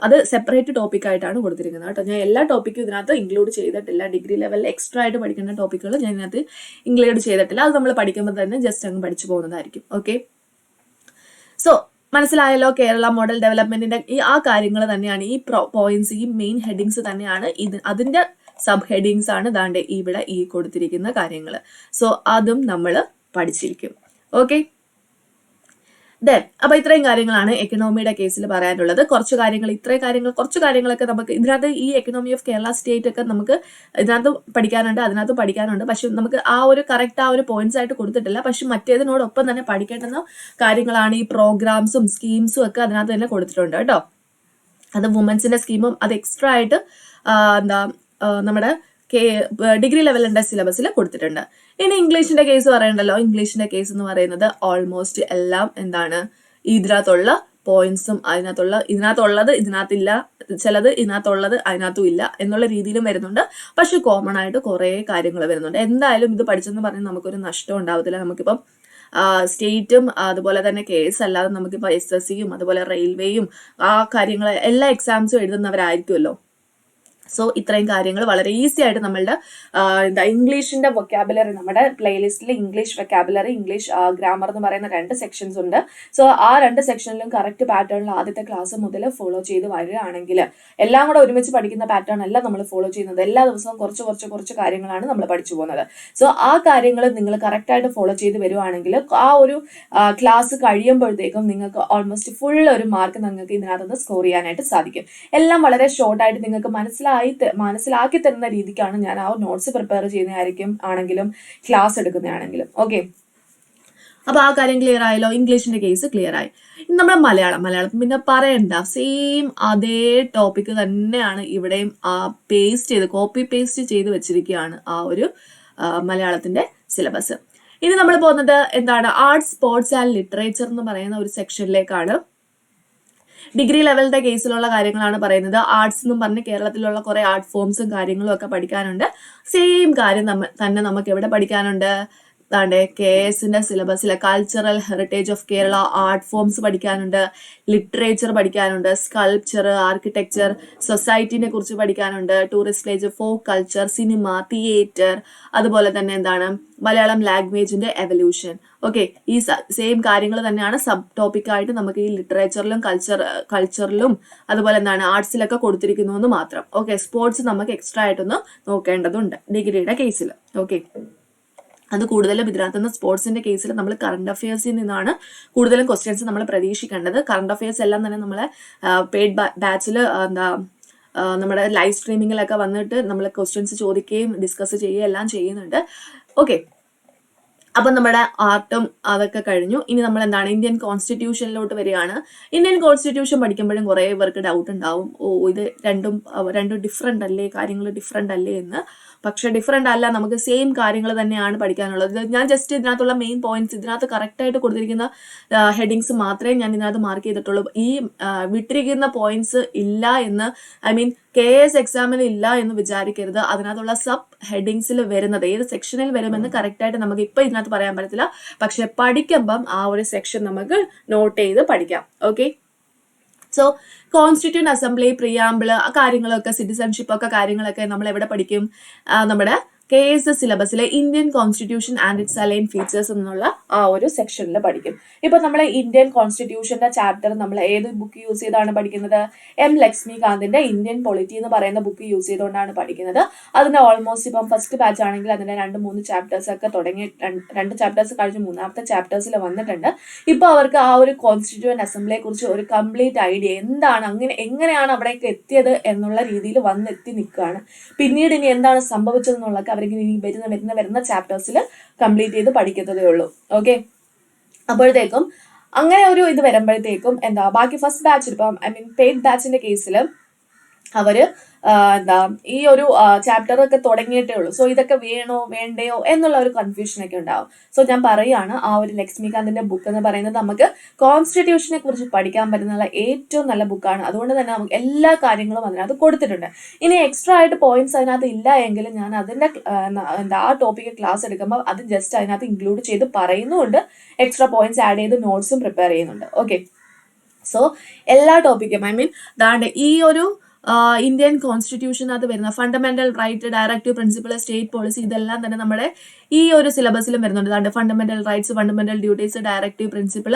അത് സെപ്പറേറ്റ് ടോപ്പിക് ആയിട്ടാണ് കൊടുത്തിരിക്കുന്നത് കേട്ടോ. ഞാൻ എല്ലാ ടോപ്പിക്കും ഇതിനകത്ത് ഇൻക്ലൂഡ് ചെയ്തിട്ടില്ല. ഡിഗ്രി ലെവലിൽ എക്സ്ട്രാ ആയിട്ട് പഠിക്കുന്ന ടോപ്പിക്കുകൾ ഞാൻ ഇതിനകത്ത് ഇൻക്ലൂഡ് ചെയ്തിട്ടില്ല. അത് നമ്മൾ പഠിക്കുമ്പോൾ തന്നെ ജസ്റ്റ് അങ്ങ് പഠിച്ചു പോകുന്നതായിരിക്കും. ഓക്കെ, സോ മനസ്സിലായല്ലോ. കേരള മോഡൽ ഡെവലപ്മെന്റിന്റെ ആ കാര്യങ്ങൾ തന്നെയാണ്, ഈ പോയിന്റ്സ്, ഈ മെയിൻ ഹെഡിങ്സ് തന്നെയാണ് അതിന്റെ സബ് ഹെഡിങ്സ് ആണ് ദാണ്ടെ ഇവിടെ ഈ കൊടുത്തിരിക്കുന്ന കാര്യങ്ങൾ. സോ അതും നമ്മൾ പഠിച്ചിരിക്കും. ഓക്കെ, അപ്പൊ ഇത്രയും കാര്യങ്ങളാണ് എക്കണോമിയുടെ കേസിൽ പറയാനുള്ളത്. കുറച്ച് കാര്യങ്ങളൊക്കെ നമുക്ക് ഇതിനകത്ത് ഈ എക്കണോമി ഓഫ് കേരള സ്റ്റേറ്റ് ഒക്കെ നമുക്ക് ഇതിനകത്ത് പഠിക്കാനുണ്ട്. പക്ഷെ നമുക്ക് ആ ഒരു കറക്റ്റ് ആ ഒരു പോയിന്റ്സ് ആയിട്ട് കൊടുത്തിട്ടില്ല. പക്ഷെ മറ്റേതിനോടൊപ്പം തന്നെ പഠിക്കേണ്ടുന്ന കാര്യങ്ങളാണ് ഈ പ്രോഗ്രാംസും സ്കീംസും ഒക്കെ അതിനകത്ത് തന്നെ കൊടുത്തിട്ടുണ്ട് കേട്ടോ. അത് വുമൻസിന്റെ സ്കീമും അത് എക്സ്ട്രാ ആയിട്ട് നമ്മുടെ ഡിഗ്രി ലെവലിന്റെ സിലബസിൽ കൊടുത്തിട്ടുണ്ട്. ഇനി ഇംഗ്ലീഷിന്റെ കേസ് പറയണ്ടല്ലോ. ഇംഗ്ലീഷിന്റെ കേസ് എന്ന് പറയുന്നത് ഓൾമോസ്റ്റ് എല്ലാം എന്താണ്, ഇതിനകത്തുള്ള പോയിന്റ്സും ഇതിനകത്തുള്ളത് ഇതിനകത്തില്ല, ചിലത് ഇതിനകത്തുള്ളത് അതിനകത്തും ഇല്ല എന്നുള്ള രീതിയിലും വരുന്നുണ്ട്. പക്ഷെ കോമൺ ആയിട്ട് കുറെ കാര്യങ്ങൾ വരുന്നുണ്ട്. എന്തായാലും ഇത് പഠിച്ചെന്ന് പറഞ്ഞാൽ നമുക്കൊരു നഷ്ടം ഉണ്ടാവത്തില്ല. നമുക്കിപ്പം സ്റ്റേറ്റും അതുപോലെ തന്നെ KS അല്ലാതെ നമുക്കിപ്പോൾ SSCയും അതുപോലെ റെയിൽവേയും ആ കാര്യങ്ങൾ എല്ലാ എക്സാംസും എഴുതുന്നവരായിരിക്കുമല്ലോ. സോ ഇത്രയും കാര്യങ്ങൾ വളരെ ഈസി ആയിട്ട് നമ്മളുടെ ഇംഗ്ലീഷിന്റെ വൊക്കാബുലറി, നമ്മുടെ പ്ലേലിസ്റ്റിൽ ഇംഗ്ലീഷ് വൊക്കാബുലറി, ഇംഗ്ലീഷ് ഗ്രാമർ എന്ന് പറയുന്ന 2 സെക്ഷൻസ് ഉണ്ട്. സോ ആ 2 സെക്ഷനിലും കറക്റ്റ് പാറ്റേണിൽ ആദ്യത്തെ ക്ലാസ് മുതൽ ഫോളോ ചെയ്ത് വരികയാണെങ്കിൽ, എല്ലാം കൂടെ ഒരുമിച്ച് പഠിക്കുന്ന പാറ്റേൺ അല്ല നമ്മൾ ഫോളോ ചെയ്യുന്നത്. എല്ലാ ദിവസവും കുറച്ച് കാര്യങ്ങളാണ് നമ്മൾ പഠിച്ചു പോകുന്നത്. സോ ആ കാര്യങ്ങൾ നിങ്ങൾ കറക്റ്റായിട്ട് ഫോളോ ചെയ്ത് വരുവാണെങ്കിൽ ആ ഒരു ക്ലാസ് കഴിയുമ്പോഴത്തേക്കും നിങ്ങൾക്ക് ഓൾമോസ്റ്റ് ഫുൾ ഒരു മാർക്ക് നിങ്ങൾക്ക് ഇതിനകത്തുനിന്ന് സ്കോർ ചെയ്യാനായിട്ട് സാധിക്കും. എല്ലാം വളരെ ഷോർട്ടായിട്ട് നിങ്ങൾക്ക് മനസ്സിലാക്കി തരുന്ന രീതിക്കാണ് ഞാൻ ആ നോട്ട്സ് പ്രിപ്പയർ ചെയ്യുന്നതാണെങ്കിലും ക്ലാസ് എടുക്കുന്നതാണെങ്കിലും. ഓക്കെ, അപ്പൊ ആ കാര്യം ക്ലിയർ ആയല്ലോ. ഇംഗ്ലീഷിന്റെ കേസ് ക്ലിയർ ആയി. നമ്മുടെ മലയാളം പിന്നെ പറയണ്ട, സെയിം അതേ ടോപ്പിക് തന്നെയാണ് ഇവിടെയും കോപ്പി പേസ്റ്റ് ചെയ്ത് വെച്ചിരിക്കുകയാണ് ആ ഒരു മലയാളത്തിന്റെ സിലബസ്. ഇനി നമ്മൾ പോകുന്നത് എന്താണ്, ആർട്സ്, സ്പോർട്സ് ആൻഡ് ലിറ്ററേച്ചർ എന്ന് പറയുന്ന ഒരു സെക്ഷനിലേക്കാണ്. ഡിഗ്രി ലെവലിന്റെ കേസിലുള്ള കാര്യങ്ങളാണ് പറയുന്നത്. ആർട്സ് എന്നും പറഞ്ഞ് കേരളത്തിലുള്ള കുറെ ആർട്ട് ഫോംസും കാര്യങ്ങളും ഒക്കെ പഠിക്കാനുണ്ട്. സെയിം കാര്യം തന്നെ നമുക്ക് എവിടെ പഠിക്കാനുണ്ട്, അതാണ്ട് KSന്റെ സിലബസിലെ cultural heritage of Kerala, art forms പഠിക്കാനുണ്ട്, ലിറ്ററേച്ചർ പഠിക്കാനുണ്ട്, സ്കൾപ്ചർ, ആർക്കിടെക്ചർ, സൊസൈറ്റിനെ കുറിച്ച് പഠിക്കാനുണ്ട്, tourist village, folk culture, cinema, theatre, അതുപോലെ തന്നെ എന്താണ് മലയാളം ലാംഗ്വേജിന്റെ എവല്യൂഷൻ. ഓക്കെ, ഈ സെയിം കാര്യങ്ങൾ തന്നെയാണ് സബ് ടോപ്പിക്കായിട്ട് നമുക്ക് ഈ ലിറ്ററേച്ചറിലും കൾച്ചറിലും അതുപോലെ എന്താണ് ആർട്സിലൊക്കെ കൊടുത്തിരിക്കുന്നു എന്ന് മാത്രം. ഓക്കെ, സ്പോർട്സ് നമുക്ക് എക്സ്ട്രാ ആയിട്ടൊന്ന് നോക്കേണ്ടതുണ്ട് ഡിഗ്രിയുടെ കേസിൽ. ഓക്കെ, അത് കൂടുതലും ഇതിനകത്തുനിന്ന് സ്പോർട്സിന്റെ കേസിൽ നമ്മൾ കറണ്ട് അഫയേഴ്സിൽ നിന്നാണ് കൂടുതലും ക്വസ്റ്റ്യൻസ് നമ്മൾ പ്രതീക്ഷിക്കേണ്ടത്. കറണ്ട് അഫയേഴ്സ് എല്ലാം തന്നെ നമ്മളെ പെയ്ഡ് ബാച്ചിൽ നമ്മുടെ ലൈവ് സ്ട്രീമിങ്ങിലൊക്കെ വന്നിട്ട് നമ്മൾ ക്വസ്റ്റ്യൻസ് ചോദിക്കുകയും ഡിസ്കസ് ചെയ്യുകയും എല്ലാം ചെയ്യുന്നുണ്ട്. ഓക്കെ, അപ്പൊ നമ്മുടെ ആർട്ടും അതൊക്കെ കഴിഞ്ഞു. ഇനി നമ്മൾ എന്താണ് ഇന്ത്യൻ കോൺസ്റ്റിറ്റ്യൂഷനിലോട്ട് വരികയാണ്. ഇന്ത്യൻ കോൺസ്റ്റിറ്റ്യൂഷൻ പഠിക്കുമ്പോഴും കുറേ പേർക്ക് ഡൗട്ട് ഉണ്ടാവും, ഇത് രണ്ടും ഡിഫറെന്റ് അല്ലേ, കാര്യങ്ങൾ ഡിഫറെന്റ് അല്ലേ എന്ന്. പക്ഷെ ഡിഫറെന്റ് അല്ല, നമുക്ക് സെയിം കാര്യങ്ങൾ തന്നെയാണ് പഠിക്കാനുള്ളത്. ഞാൻ ജസ്റ്റ് ഇതിനകത്തുള്ള മെയിൻ പോയിന്റ്സ്, ഇതിനകത്ത് കറക്റ്റ് ആയിട്ട് കൊടുത്തിരിക്കുന്ന ഹെഡിങ്സ് മാത്രമേ ഞാൻ ഇതിനകത്ത് മാർക്ക് ചെയ്തിട്ടുള്ളൂ. ഈ വിട്ടിരിക്കുന്ന പോയിന്റ്സ് ഇല്ല എന്ന്, ഐ മീൻ KS എക്സാമിൽ ഇല്ല എന്ന് വിചാരിക്കരുത്. അതിനകത്തുള്ള സബ് ഹെഡിങ്സിൽ വരുന്നത് ഏത് സെക്ഷനിൽ വരുമെന്ന് കറക്റ്റ് ആയിട്ട് നമുക്ക് ഇപ്പൊ ഇതിനകത്ത് പറയാൻ പറ്റത്തില്ല. പക്ഷെ പഠിക്കുമ്പം ആ ഒരു സെക്ഷൻ നമുക്ക് നോട്ട് ചെയ്ത് പഠിക്കാം. Okay, so constituent assembly, preamble, ആ കാര്യങ്ങളൊക്കെ, സിറ്റിസൺഷിപ്പ് ഒക്കെ കാര്യങ്ങളൊക്കെ നമ്മൾ എവിടെ പഠിക്കും? നമ്മുടെ KS സിലബസിലെ Indian constitution and it's align features എന്നുള്ള ആ ഒരു സെക്ഷനിൽ പഠിക്കും. ഇപ്പൊ നമ്മളെ ഇന്ത്യൻ കോൺസ്റ്റിറ്റ്യൂഷന്റെ ചാപ്റ്റർ നമ്മൾ ഏത് ബുക്ക് യൂസ് ചെയ്താണ് പഠിക്കുന്നത്? M. ലക്ഷ്മികാന്തിന്റെ ഇന്ത്യൻ പൊളിറ്റി എന്ന് പറയുന്ന ബുക്ക് യൂസ് ചെയ്തുകൊണ്ടാണ് പഠിക്കുന്നത്. അതിന്റെ ഓൾമോസ്റ്റ് ഇപ്പം ഫസ്റ്റ് ബാച്ച് ആണെങ്കിൽ അതിന്റെ 2-3 ചാപ്റ്റേഴ്സ് ഒക്കെ തുടങ്ങി, 2 ചാപ്റ്റേഴ്സ് കഴിഞ്ഞ് 3ാമത്തെ ചാപ്റ്റേഴ്സിൽ വന്നിട്ടുണ്ട്. ഇപ്പൊ അവർക്ക് ആ ഒരു കോൺസ്റ്റിറ്റ്യൂവന്റ് അസംബ്ലിയെ കുറിച്ച് ഒരു കംപ്ലീറ്റ് ഐഡിയ എന്താണ്, എങ്ങനെയാണ് അവിടേക്ക് എത്തിയത് എന്നുള്ള രീതിയിൽ വന്നെത്തി നിൽക്കുകയാണ്. പിന്നീട് ഇനി എന്താണ് സംഭവിച്ചതെന്നുള്ളതൊക്കെ അവർക്ക് ഇനി വരുന്ന ചാപ്റ്റേഴ്സിൽ കംപ്ലീറ്റ് ചെയ്ത് പഠിക്കുന്നതേ ഉള്ളൂ. ഓക്കെ, അപ്പോഴത്തേക്കും അങ്ങനെ ഒരു ഇത് വരുമ്പോഴത്തേക്കും ബാക്കി ഫസ്റ്റ് ബാച്ചിൽ ഇപ്പം പെയ്ഡ് ബാച്ചിന്റെ കേസിൽ അവര് ഈ ഒരു ചാപ്റ്റർ ഒക്കെ തുടങ്ങിയിട്ടേ ഉള്ളൂ. സോ ഇതൊക്കെ വേണോ വേണ്ടയോ എന്നുള്ള ഒരു കൺഫ്യൂഷൻ ഒക്കെ ഉണ്ടാവും. സോ ഞാൻ പറയുകയാണ്, ആ ഒരു ലക്ഷ്മികാന്തിന്റെ ബുക്ക് എന്ന് പറയുന്നത് നമുക്ക് കോൺസ്റ്റിറ്റ്യൂഷനെ കുറിച്ച് പഠിക്കാൻ പറ്റുന്ന ഏറ്റവും നല്ല ബുക്കാണ്. അതുകൊണ്ട് തന്നെ നമുക്ക് എല്ലാ കാര്യങ്ങളും അതിനകത്ത് കൊടുത്തിട്ടുണ്ട്. ഇനി എക്സ്ട്രാ ആയിട്ട് പോയിന്റ്സ് അതിനകത്ത് ഇല്ല എങ്കിലും ഞാൻ അതിന്റെ ആ ടോപ്പിക്ക് ക്ലാസ് എടുക്കുമ്പോൾ അത് ജസ്റ്റ് അതിനകത്ത് ഇൻക്ലൂഡ് ചെയ്ത് പറയുന്നുണ്ട്, എക്സ്ട്രാ പോയിന്റ്സ് ആഡ് ചെയ്ത് നോട്ട്സും പ്രിപ്പയർ ചെയ്യുന്നുണ്ട്. ഓക്കെ, സോ എല്ലാ ടോപ്പിക്കും ദാണ്ട് ഈ ഒരു ഇന്ത്യൻ കോൺസ്റ്റിറ്റ്യൂഷനകത്ത് വരുന്ന fundamental right, directive principle, state policy, ഇതെല്ലാം തന്നെ നമ്മുടെ ഈ ഒരു സിലബസിലും വരുന്നുണ്ട്. ദാണ്ട് fundamental rights, fundamental duties, directive principle,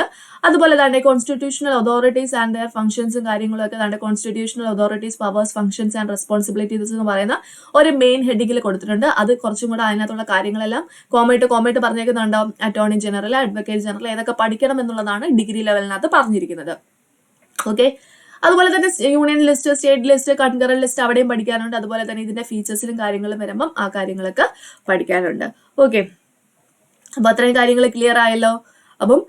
അതുപോലെ തന്നെ കോൺസ്റ്റിറ്റ്യൂഷണൽ അതോറിറ്റീസ് ആൻഡ് ദയർ ഫംഗ്ഷൻസും കാര്യങ്ങളൊക്കെ ദാണ്ട് constitutional authorities, powers, functions and responsibilities എന്ന് പറയുന്ന ഒരു മെയിൻ ഹെഡിങ്ങിൽ കൊടുത്തിട്ടുണ്ട്. അത് കുറച്ചും കൂടെ അതിനകത്തുള്ള കാര്യങ്ങളെല്ലാം കോമായിട്ട് പറഞ്ഞേക്കുന്നുണ്ടാവും. അറ്റോർണി ജനറൽ, അഡ്വക്കേറ്റ് ജനറൽ ഏതൊക്കെ പഠിക്കണം എന്നുള്ളതാണ് ഡിഗ്രി ലെവലിനകത്ത് പറഞ്ഞിരിക്കുന്നത്. ഓക്കെ, അതുപോലെ തന്നെ union list, state list, concurrent list അവിടെയും പഠിക്കാനുണ്ട്. അതുപോലെ തന്നെ ഇതിന്റെ ഫീച്ചേഴ്സിലും കാര്യങ്ങളും വരുമ്പം ആ കാര്യങ്ങളൊക്കെ പഠിക്കാനുണ്ട്. ഓക്കെ, അപ്പൊ അത്രയും കാര്യങ്ങൾ ക്ലിയർ ആയല്ലോ. അപ്പം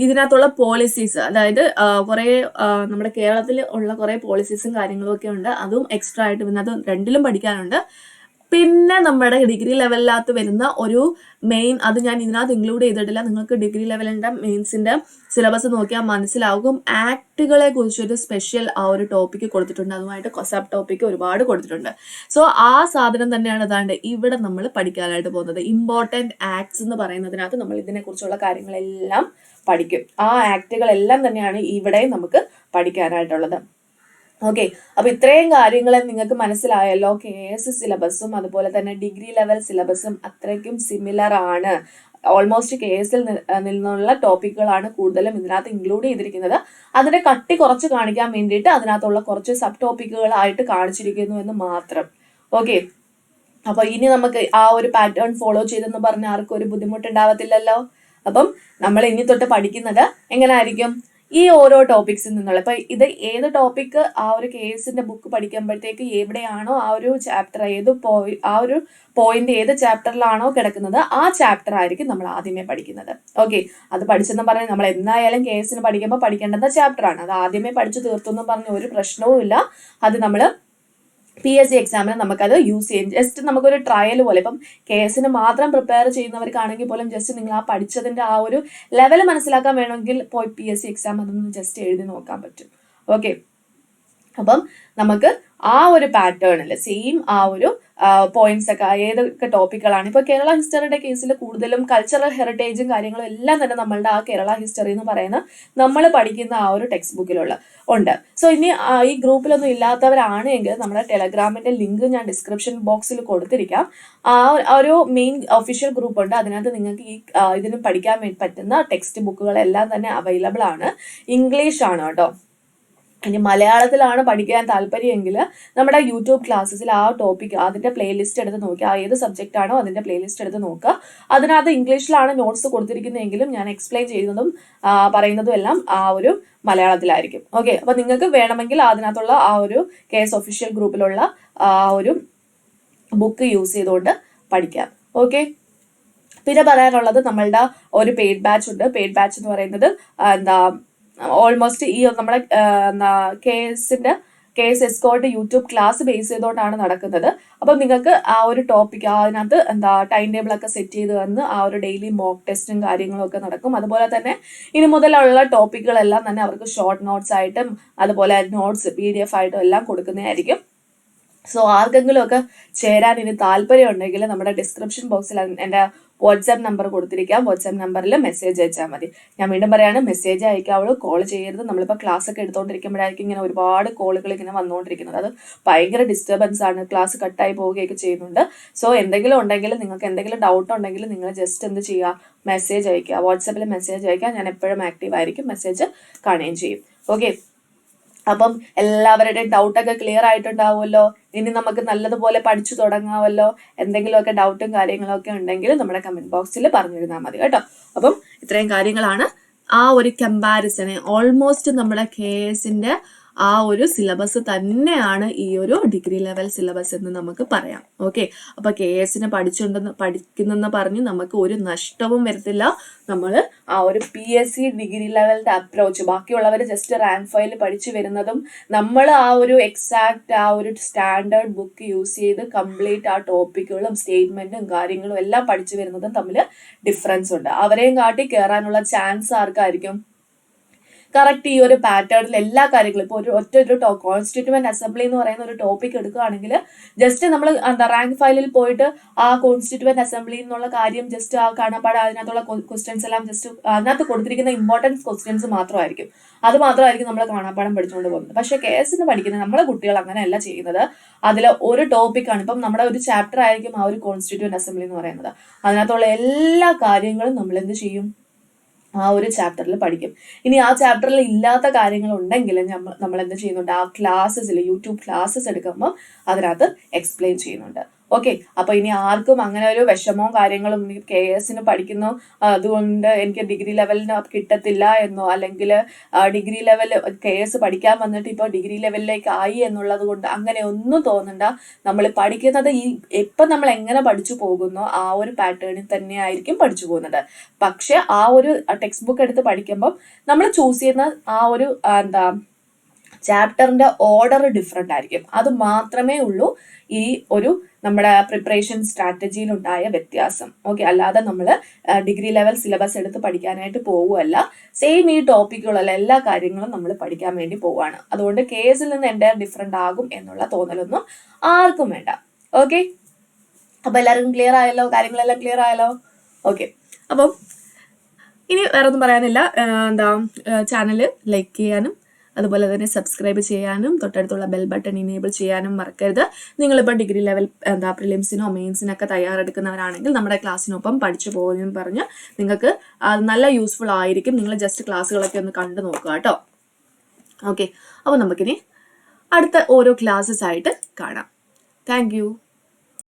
ഇതിനകത്തുള്ള പോളിസീസ്, അതായത് കുറെ നമ്മുടെ കേരളത്തിൽ ഉള്ള കുറെ പോളിസീസും കാര്യങ്ങളും ഒക്കെ ഉണ്ട്. അതും എക്സ്ട്രാ ആയിട്ട് ഇതിനകത്ത് രണ്ടിലും പഠിക്കാനുണ്ട്. പിന്നെ നമ്മുടെ ഡിഗ്രി ലെവലിനകത്ത് വരുന്ന ഒരു മെയിൻ, അത് ഞാൻ ഇതിനകത്ത് ഇൻക്ലൂഡ് ചെയ്തിട്ടില്ല, നിങ്ങൾക്ക് ഡിഗ്രി ലെവലിന്റെ മെയിൻസിന്റെ സിലബസ് നോക്കിയാൽ മനസ്സിലാകും. ആക്ടുകളെ കുറിച്ചൊരു സ്പെഷ്യൽ ആ ഒരു ടോപ്പിക്ക് കൊടുത്തിട്ടുണ്ട്. അതുമായിട്ട് സബ് ടോപ്പിക്ക് ഒരുപാട് കൊടുത്തിട്ടുണ്ട്. സോ ആ സാധനം തന്നെയാണ് അതാണ്ട് ഇവിടെ നമ്മൾ പഠിക്കാനായിട്ട് പോകുന്നത്. ഇമ്പോർട്ടൻറ്റ് ആക്ട്സ് എന്ന് പറയുന്നതിനകത്ത് നമ്മൾ ഇതിനെക്കുറിച്ചുള്ള കാര്യങ്ങളെല്ലാം പഠിക്കും. ആ ആക്ടുകളെല്ലാം തന്നെയാണ് ഇവിടെ നമുക്ക് പഠിക്കാനായിട്ടുള്ളത്. ഓക്കെ, അപ്പൊ ഇത്രയും കാര്യങ്ങൾ നിങ്ങൾക്ക് മനസ്സിലായല്ലോ. KS സിലബസും അതുപോലെ തന്നെ ഡിഗ്രി ലെവൽ സിലബസും അത്രയ്ക്കും സിമിലർ ആണ്. ഓൾമോസ്റ്റ് KSൽ നിന്നുള്ള ടോപ്പിക്കുകളാണ് കൂടുതലും ഇതിനകത്ത് ഇൻക്ലൂഡ് ചെയ്തിരിക്കുന്നത്. അതിന്റെ കട്ടി കുറച്ച് കാണിക്കാൻ വേണ്ടിയിട്ട് അതിനകത്തുള്ള കുറച്ച് സബ് ടോപ്പിക്കുകളായിട്ട് കാണിച്ചിരിക്കുന്നു എന്ന് മാത്രം. ഓക്കെ, അപ്പൊ ഇനി നമുക്ക് ആ ഒരു പാറ്റേൺ ഫോളോ ചെയ്തെന്ന് പറഞ്ഞാൽ ആർക്കും ഒരു ബുദ്ധിമുട്ടുണ്ടാവത്തില്ലല്ലോ. അപ്പം നമ്മൾ ഇനി തൊട്ട് പഠിക്കുന്നത് എങ്ങനെയായിരിക്കും? ഈ ഓരോ ടോപ്പിക്സിൽ നിന്നുള്ള, ഇപ്പൊ ഇത് ഏത് ടോപ്പിക്ക് ആ ഒരു KSന്റെ ബുക്ക് പഠിക്കുമ്പോഴത്തേക്ക് എവിടെയാണോ ആ ഒരു ചാപ്റ്റർ, ആ ഒരു പോയിന്റ് ഏത് ചാപ്റ്ററിലാണോ കിടക്കുന്നത് ആ ചാപ്റ്റർ ആയിരിക്കും നമ്മൾ ആദ്യമേ പഠിക്കുന്നത്. ഓക്കെ, അത് പഠിച്ചെന്ന് പറഞ്ഞാൽ നമ്മൾ എന്തായാലും KSന് പഠിക്കുമ്പോൾ പഠിക്കേണ്ടുന്ന ചാപ്റ്റർ ആണ്. അത് ആദ്യമേ പഠിച്ചു തീർത്തു പറഞ്ഞ ഒരു പ്രശ്നവും ഇല്ല. അത് നമ്മൾ PSC എക്സാമിന് നമുക്കത് യൂസ് ചെയ്യും. ജസ്റ്റ് നമുക്കൊരു ട്രയൽ പോലെ, ഇപ്പം KSന് മാത്രം പ്രിപ്പയർ ചെയ്യുന്നവർക്കാണെങ്കിൽ പോലും ജസ്റ്റ് നിങ്ങൾ ആ പഠിച്ചതിന്റെ ആ ഒരു ലെവൽ മനസ്സിലാക്കാൻ വേണമെങ്കിൽ പോയി PSC എക്സാം അതൊന്ന് ജസ്റ്റ് എഴുതി നോക്കാൻ പറ്റും. ഓക്കെ, അപ്പം നമുക്ക് ആ ഒരു പാറ്റേണിൽ സെയിം ആ ഒരു പോയിന്റ്സ് ഒക്കെ ഏതൊക്കെ ടോപ്പിക്കുകളാണ് ഇപ്പോൾ കേരള ഹിസ്റ്ററിയുടെ കേസിൽ കൂടുതലും കൾച്ചറൽ ഹെറിറ്റേജും കാര്യങ്ങളും എല്ലാം തന്നെ നമ്മളുടെ ആ കേരള ഹിസ്റ്ററി എന്ന് പറയുന്ന നമ്മൾ പഠിക്കുന്ന ആ ഒരു ടെക്സ്റ്റ് ബുക്കിലുള്ള ഉണ്ട്. സോ ഇനി ഈ ഗ്രൂപ്പിലൊന്നും ഇല്ലാത്തവരാണ് എങ്കിൽ നമ്മുടെ ടെലഗ്രാമിന്റെ ലിങ്ക് ഞാൻ ഡിസ്ക്രിപ്ഷൻ ബോക്സിൽ കൊടുത്തിരിക്കാം. ആ ഒരു മെയിൻ ഒഫീഷ്യൽ ഗ്രൂപ്പ് ഉണ്ട്. അതിനകത്ത് നിങ്ങൾക്ക് ഇതിന് പഠിക്കാൻ പറ്റുന്ന ടെക്സ്റ്റ് ബുക്കുകളെല്ലാം തന്നെ അവൈലബിൾ ആണ്. ഇംഗ്ലീഷ് ആണ് കേട്ടോ. ഇനി മലയാളത്തിലാണ് പഠിക്കാൻ താല്പര്യമെങ്കിൽ നമ്മുടെ യൂട്യൂബ് ക്ലാസ്സസിൽ ആ ടോപ്പിക് അതിന്റെ പ്ലേലിസ്റ്റ് എടുത്ത് നോക്കുക. ഏത് സബ്ജക്റ്റ് ആണോ അതിന്റെ പ്ലേലിസ്റ്റ് എടുത്ത് നോക്കുക. അതിനകത്ത് ഇംഗ്ലീഷിലാണ് നോട്ട്സ് കൊടുത്തിരിക്കുന്നതെങ്കിലും ഞാൻ എക്സ്പ്ലെയിൻ ചെയ്യുന്നതും പറയുന്നതും എല്ലാം ആ ഒരു മലയാളത്തിലായിരിക്കും. ഓക്കെ, അപ്പൊ നിങ്ങൾക്ക് വേണമെങ്കിൽ അതിനകത്തുള്ള ആ ഒരു കേസ് ഒഫീഷ്യൽ ഗ്രൂപ്പിലുള്ള ആ ഒരു ബുക്ക് യൂസ് ചെയ്തുകൊണ്ട് പഠിക്കാം. ഓക്കെ, പിന്നെ പറയാനുള്ളത് നമ്മളുടെ ഒരു പെയ്ഡ് ബാച്ച് ഉണ്ട്. പെയ്ഡ് ബാച്ച് എന്ന് പറയുന്നത് ഓൾമോസ്റ്റ് ഈ നമ്മുടെ case escort YouTube class base ചെയ്തുകൊണ്ടാണ് നടക്കുന്നത്. അപ്പം നിങ്ങൾക്ക് ആ ഒരു ടോപ്പിക് അതിനകത്ത് ടൈം ടേബിൾ ഒക്കെ സെറ്റ് ചെയ്ത് വന്ന് ആ ഒരു ഡെയിലി മോക്ക് ടെസ്റ്റും കാര്യങ്ങളും ഒക്കെ നടക്കും. അതുപോലെ തന്നെ ഇനി മുതലുള്ള ടോപ്പിക്കുകളെല്ലാം തന്നെ അവർക്ക് ഷോർട്ട് നോട്ട്സ് ആയിട്ടും അതുപോലെ നോട്ട്സ് PDF ആയിട്ടും എല്ലാം കൊടുക്കുന്നതായിരിക്കും. സോ ആർക്കെങ്കിലും ഒക്കെ ചേരാൻ ഇനി താല്പര്യം ഉണ്ടെങ്കിൽ നമ്മുടെ ഡിസ്ക്രിപ്ഷൻ ബോക്സിൽ എൻ്റെ വാട്സാപ്പ് നമ്പർ കൊടുത്തിരിക്കാം. വാട്സാപ്പ് നമ്പറിൽ മെസ്സേജ് അയച്ചാൽ മതി. ഞാൻ വീണ്ടും പറയാണ്, മെസ്സേജ് അയക്കാവുള്ളൂ, കോൾ ചെയ്യരുത്. നമ്മളിപ്പോൾ ക്ലാസ് ഒക്കെ എടുത്തുകൊണ്ടിരിക്കുമ്പോഴായിരിക്കും ഇങ്ങനെ ഒരുപാട് കോളുകൾ ഇങ്ങനെ വന്നുകൊണ്ടിരിക്കുന്നത്. അത് ഭയങ്കര ഡിസ്റ്റർബൻസ് ആണ്, ക്ലാസ് കട്ടായി പോവുകയൊക്കെ ചെയ്യുന്നുണ്ട്. സോ എന്തെങ്കിലും ഉണ്ടെങ്കിൽ, നിങ്ങൾക്ക് എന്തെങ്കിലും ഡൗട്ട് ഉണ്ടെങ്കിൽ നിങ്ങൾ ജസ്റ്റ് എന്ത് ചെയ്യുക, മെസ്സേജ് അയക്കുക. വാട്സാപ്പിൽ മെസ്സേജ് അയക്കുക. ഞാൻ എപ്പോഴും ആക്റ്റീവ് ആയിരിക്കും, മെസ്സേജ് കാണുകയും ചെയ്യും. ഓക്കെ, അപ്പം എല്ലാവരുടെയും ഡൗട്ടൊക്കെ ക്ലിയർ ആയിട്ടുണ്ടാവുമല്ലോ. ഇനി നമുക്ക് നല്ലതുപോലെ പഠിച്ചു തുടങ്ങാമല്ലോ. എന്തെങ്കിലുമൊക്കെ ഡൗട്ടും കാര്യങ്ങളൊക്കെ ഉണ്ടെങ്കിൽ നമ്മുടെ കമന്റ് ബോക്സിൽ പറഞ്ഞിരുന്നാൽ മതി കേട്ടോ. അപ്പം ഇത്രയും കാര്യങ്ങളാണ് ആ ഒരു കമ്പാരിസണ്. ഓൾമോസ്റ്റ് നമ്മുടെ KSന്റെ ആ ഒരു സിലബസ് തന്നെയാണ് ഈ ഒരു ഡിഗ്രി ലെവൽ സിലബസ് എന്ന് നമുക്ക് പറയാം. ഓക്കെ, അപ്പൊ KSന് പഠിക്കുന്നെന്ന് പറഞ്ഞ് നമുക്ക് ഒരു നഷ്ടവും വരത്തില്ല. നമ്മൾ ആ ഒരു PSC ഡിഗ്രി ലെവലിന്റെ അപ്രോച്ച്, ബാക്കിയുള്ളവർ ജസ്റ്റ് റാങ്ക് ഫയൽ പഠിച്ചു വരുന്നതും നമ്മൾ ആ ഒരു എക്സാക്ട് ആ ഒരു സ്റ്റാൻഡേർഡ് ബുക്ക് യൂസ് ചെയ്ത് കംപ്ലീറ്റ് ആ ടോപ്പിക്കുകളും സ്റ്റേറ്റ്മെന്റും കാര്യങ്ങളും എല്ലാം പഠിച്ചു വരുന്നതും തമ്മിൽ ഡിഫറൻസ് ഉണ്ട്. അവരെയും കാട്ടി കയറാനുള്ള ചാൻസ് ആർക്കായിരിക്കും? കറക്റ്റ് ഈ ഒരു പാറ്റേണിൽ എല്ലാ കാര്യങ്ങളും ഇപ്പോൾ ഒരു കോൺസ്റ്റിറ്റ്യൂവന്റ് അസംബ്ലി എന്ന് പറയുന്ന ഒരു ടോപ്പിക് എടുക്കുകയാണെങ്കിൽ ജസ്റ്റ് നമ്മൾ റാങ്ക് ഫയലിൽ പോയിട്ട് ആ കോൺസ്റ്റിറ്റ്യൂവന്റ് അസംബ്ലി എന്നുള്ള കാര്യം ജസ്റ്റ് ആ കാണാപ്പാട് അതിനകത്തുള്ള ക്വസ്റ്റ്യൻസ് എല്ലാം ജസ്റ്റ് അതിനകത്ത് കൊടുത്തിരിക്കുന്ന ഇമ്പോർട്ടൻസ് ക്വസ്റ്റ്യൻസ് മാത്രമായിരിക്കും. അത് മാത്രമായിരിക്കും നമ്മൾ കാണാപ്പാടം പഠിച്ചുകൊണ്ട് പോകുന്നത്. പക്ഷെ KSന് പഠിക്കുന്ന നമ്മളെ കുട്ടികൾ അങ്ങനെയല്ല ചെയ്യുന്നത്. അതിൽ ഒരു ടോപ്പിക്കാണ്, ഇപ്പം നമ്മുടെ ഒരു ചാപ്റ്റർ ആയിരിക്കും ആ ഒരു കോൺസ്റ്റിറ്റ്യൂവന്റ് അസംബ്ലി എന്ന് പറയുന്നത്. അതിനകത്തുള്ള എല്ലാ കാര്യങ്ങളും നമ്മൾ എന്ത് ചെയ്യും, ആ ഒരു ചാപ്റ്ററിൽ പഠിക്കും. ഇനി ആ ചാപ്റ്ററിൽ ഇല്ലാത്ത കാര്യങ്ങൾ ഉണ്ടെങ്കിൽ നമ്മൾ എന്ത് ചെയ്യുന്നുണ്ട്, ആ ക്ലാസ്സസിൽ യൂട്യൂബ് ക്ലാസ്സസ് എടുക്കുമ്പോൾ അതിനകത്ത് എക്സ്പ്ലെയിൻ ചെയ്യുന്നുണ്ട്. ഓക്കെ, അപ്പൊ ഇനി ആർക്കും അങ്ങനെ ഒരു വിഷമവും കാര്യങ്ങളും KSന് പഠിക്കുന്നു അതുകൊണ്ട് എനിക്ക് ഡിഗ്രി ലെവലിന് കിട്ടത്തില്ല എന്നോ, അല്ലെങ്കിൽ ഡിഗ്രി ലെവൽ KS പഠിക്കാൻ വന്നിട്ട് ഇപ്പോൾ ഡിഗ്രി ലെവലിലേക്ക് ആയി എന്നുള്ളത് കൊണ്ട് അങ്ങനെ ഒന്നും തോന്നണ്ട. നമ്മൾ പഠിക്കുന്നത് ഇപ്പം നമ്മൾ എങ്ങനെ പഠിച്ചു പോകുന്നോ ആ ഒരു പാറ്റേണിൽ തന്നെ ആയിരിക്കും പഠിച്ചു പോകുന്നത്. പക്ഷെ ആ ഒരു ടെക്സ്റ്റ് ബുക്ക് എടുത്ത് പഠിക്കുമ്പോൾ നമ്മൾ ചൂസ് ചെയ്യുന്ന ആ ഒരു ചാപ്റ്ററിന്റെ ഓർഡർ ഡിഫറെന്റ് ആയിരിക്കും. അത് മാത്രമേ ഉള്ളൂ ഈ ഒരു നമ്മുടെ പ്രിപ്പറേഷൻ സ്ട്രാറ്റജിയിൽ ഉണ്ടായ വ്യത്യാസം. ഓക്കെ, അല്ലാതെ നമ്മൾ ഡിഗ്രി ലെവൽ സിലബസ് എടുത്ത് പഠിക്കാനായിട്ട് പോവുകയല്ല. സെയിം ഈ ടോപ്പിക്കുകളല്ല, എല്ലാ കാര്യങ്ങളും നമ്മൾ പഠിക്കാൻ വേണ്ടി പോവുകയാണ്. അതുകൊണ്ട് KSൽ നിന്ന് എൻ്റെ ഡിഫറെന്റ് ആകും എന്നുള്ള തോന്നലൊന്നും ആർക്കും വേണ്ട. ഓക്കെ, അപ്പൊ എല്ലാവർക്കും ക്ലിയർ ആയല്ലോ, കാര്യങ്ങളെല്ലാം ക്ലിയർ ആയല്ലോ. ഓക്കെ, അപ്പം ഇനി വേറെ ഒന്നും പറയാനില്ല. ചാനൽ ലൈക്ക് ചെയ്യാനും അതുപോലെ തന്നെ സബ്സ്ക്രൈബ് ചെയ്യാനും തൊട്ടടുത്തുള്ള ബെൽ ബട്ടൺ ഇനേബിൾ ചെയ്യാനും മറക്കരുത്. നിങ്ങളിപ്പോൾ ഡിഗ്രി ലെവൽ പ്രിലിംസിനോ മെയിൻസിനൊക്കെ തയ്യാറെടുക്കുന്നവരാണെങ്കിൽ നമ്മുടെ ക്ലാസ്സിനൊപ്പം പഠിച്ചു പോകുമെന്ന് പറഞ്ഞ് നിങ്ങൾക്ക് നല്ല യൂസ്ഫുൾ ആയിരിക്കും. നിങ്ങൾ ജസ്റ്റ് ക്ലാസ്സുകളൊക്കെ ഒന്ന് കണ്ടു നോക്കുക കേട്ടോ. ഓക്കെ, അപ്പോൾ നമുക്കിനി അടുത്ത ഓരോ ക്ലാസ്സസ് ആയിട്ട് കാണാം. താങ്ക്